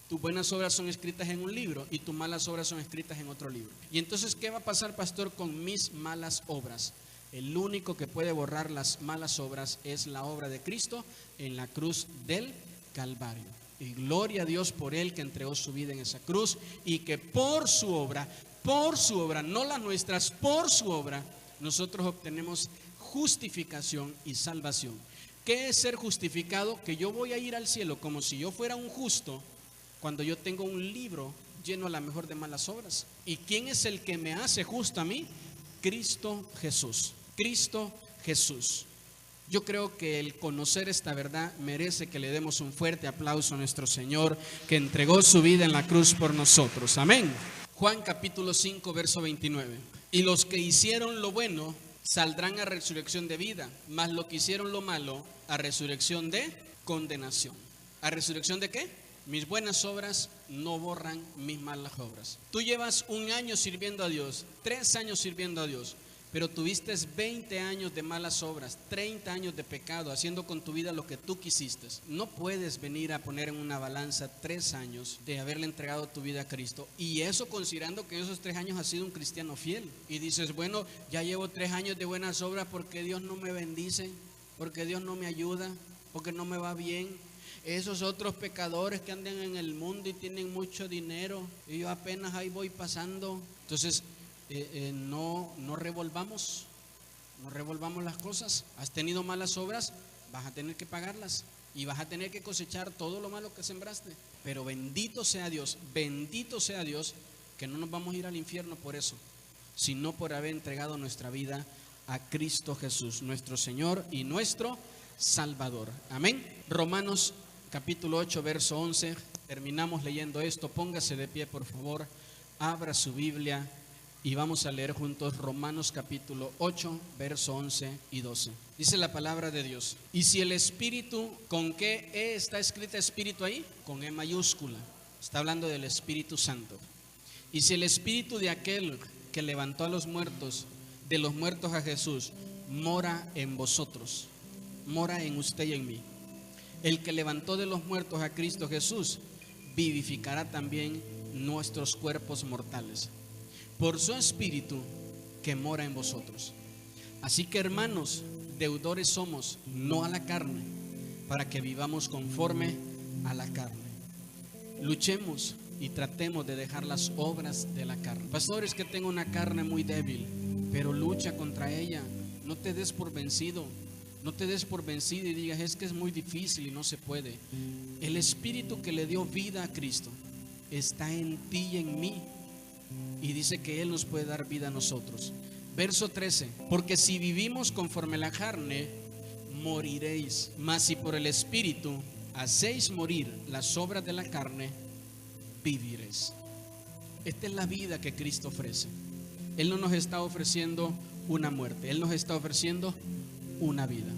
Tus buenas obras son escritas en un libro y tus malas obras son escritas en otro libro. Y entonces, ¿qué va a pasar, pastor, con mis malas obras? El único que puede borrar las malas obras es la obra de Cristo en la cruz del Calvario. Y gloria a Dios por Él que entregó su vida en esa cruz y que por su obra, no las nuestras, por su obra, nosotros obtenemos justificación y salvación. ¿Qué es ser justificado? Que yo voy a ir al cielo como si yo fuera un justo cuando yo tengo un libro lleno a la mejor de malas obras. ¿Y quién es el que me hace justo a mí? Cristo Jesús. Cristo Jesús. Yo creo que el conocer esta verdad merece que le demos un fuerte aplauso a nuestro Señor que entregó su vida en la cruz por nosotros. Amén. Juan capítulo 5 verso 29. Y los que hicieron lo bueno saldrán a resurrección de vida, mas los que hicieron lo malo a resurrección de condenación. ¿A resurrección de qué? Mis buenas obras no borran mis malas obras. Tú llevas 1 año sirviendo a Dios, 3 años sirviendo a Dios, pero tuviste 20 años de malas obras, 30 años de pecado, haciendo con tu vida lo que tú quisiste. No puedes venir a poner en una balanza 3 años de haberle entregado tu vida a Cristo, y eso considerando que en esos 3 años has sido un cristiano fiel. Y dices, bueno, ya llevo 3 años de buenas obras, porque Dios no me bendice, porque Dios no me ayuda, porque no me va bien. Esos otros pecadores que andan en el mundo y tienen mucho dinero, y yo apenas ahí voy pasando. Entonces, no revolvamos las cosas. Has tenido malas obras, vas a tener que pagarlas y vas a tener que cosechar todo lo malo que sembraste. Pero bendito sea Dios que no nos vamos a ir al infierno por eso, sino por haber entregado nuestra vida a Cristo Jesús, nuestro Señor y nuestro Salvador. Amén. Romanos capítulo 8 verso 11. Terminamos leyendo esto. Póngase de pie, por favor, abra su Biblia y vamos a leer juntos Romanos capítulo 8, verso 11 y 12. Dice la palabra de Dios: y si el Espíritu, ¿con qué E está escrita Espíritu ahí? Con E mayúscula. Está hablando del Espíritu Santo. Y si el Espíritu de aquel que levantó a los muertos, de los muertos a Jesús, mora en vosotros, mora en usted y en mí. El que levantó de los muertos a Cristo Jesús, vivificará también nuestros cuerpos mortales por su Espíritu que mora en vosotros. Así que, hermanos, deudores somos, no a la carne, para que vivamos conforme a la carne. Luchemos y tratemos de dejar las obras de la carne. Pastor, es que tengo una carne muy débil, pero lucha contra ella. No te des por vencido. No te des por vencido y digas, es que es muy difícil y no se puede. El Espíritu que le dio vida a Cristo está en ti y en mí. Y dice que Él nos puede dar vida a nosotros. Verso 13: porque si vivimos conforme a la carne, moriréis. Mas si por el Espíritu hacéis morir las obras de la carne, viviréis. Esta es la vida que Cristo ofrece. Él no nos está ofreciendo una muerte, Él nos está ofreciendo una vida.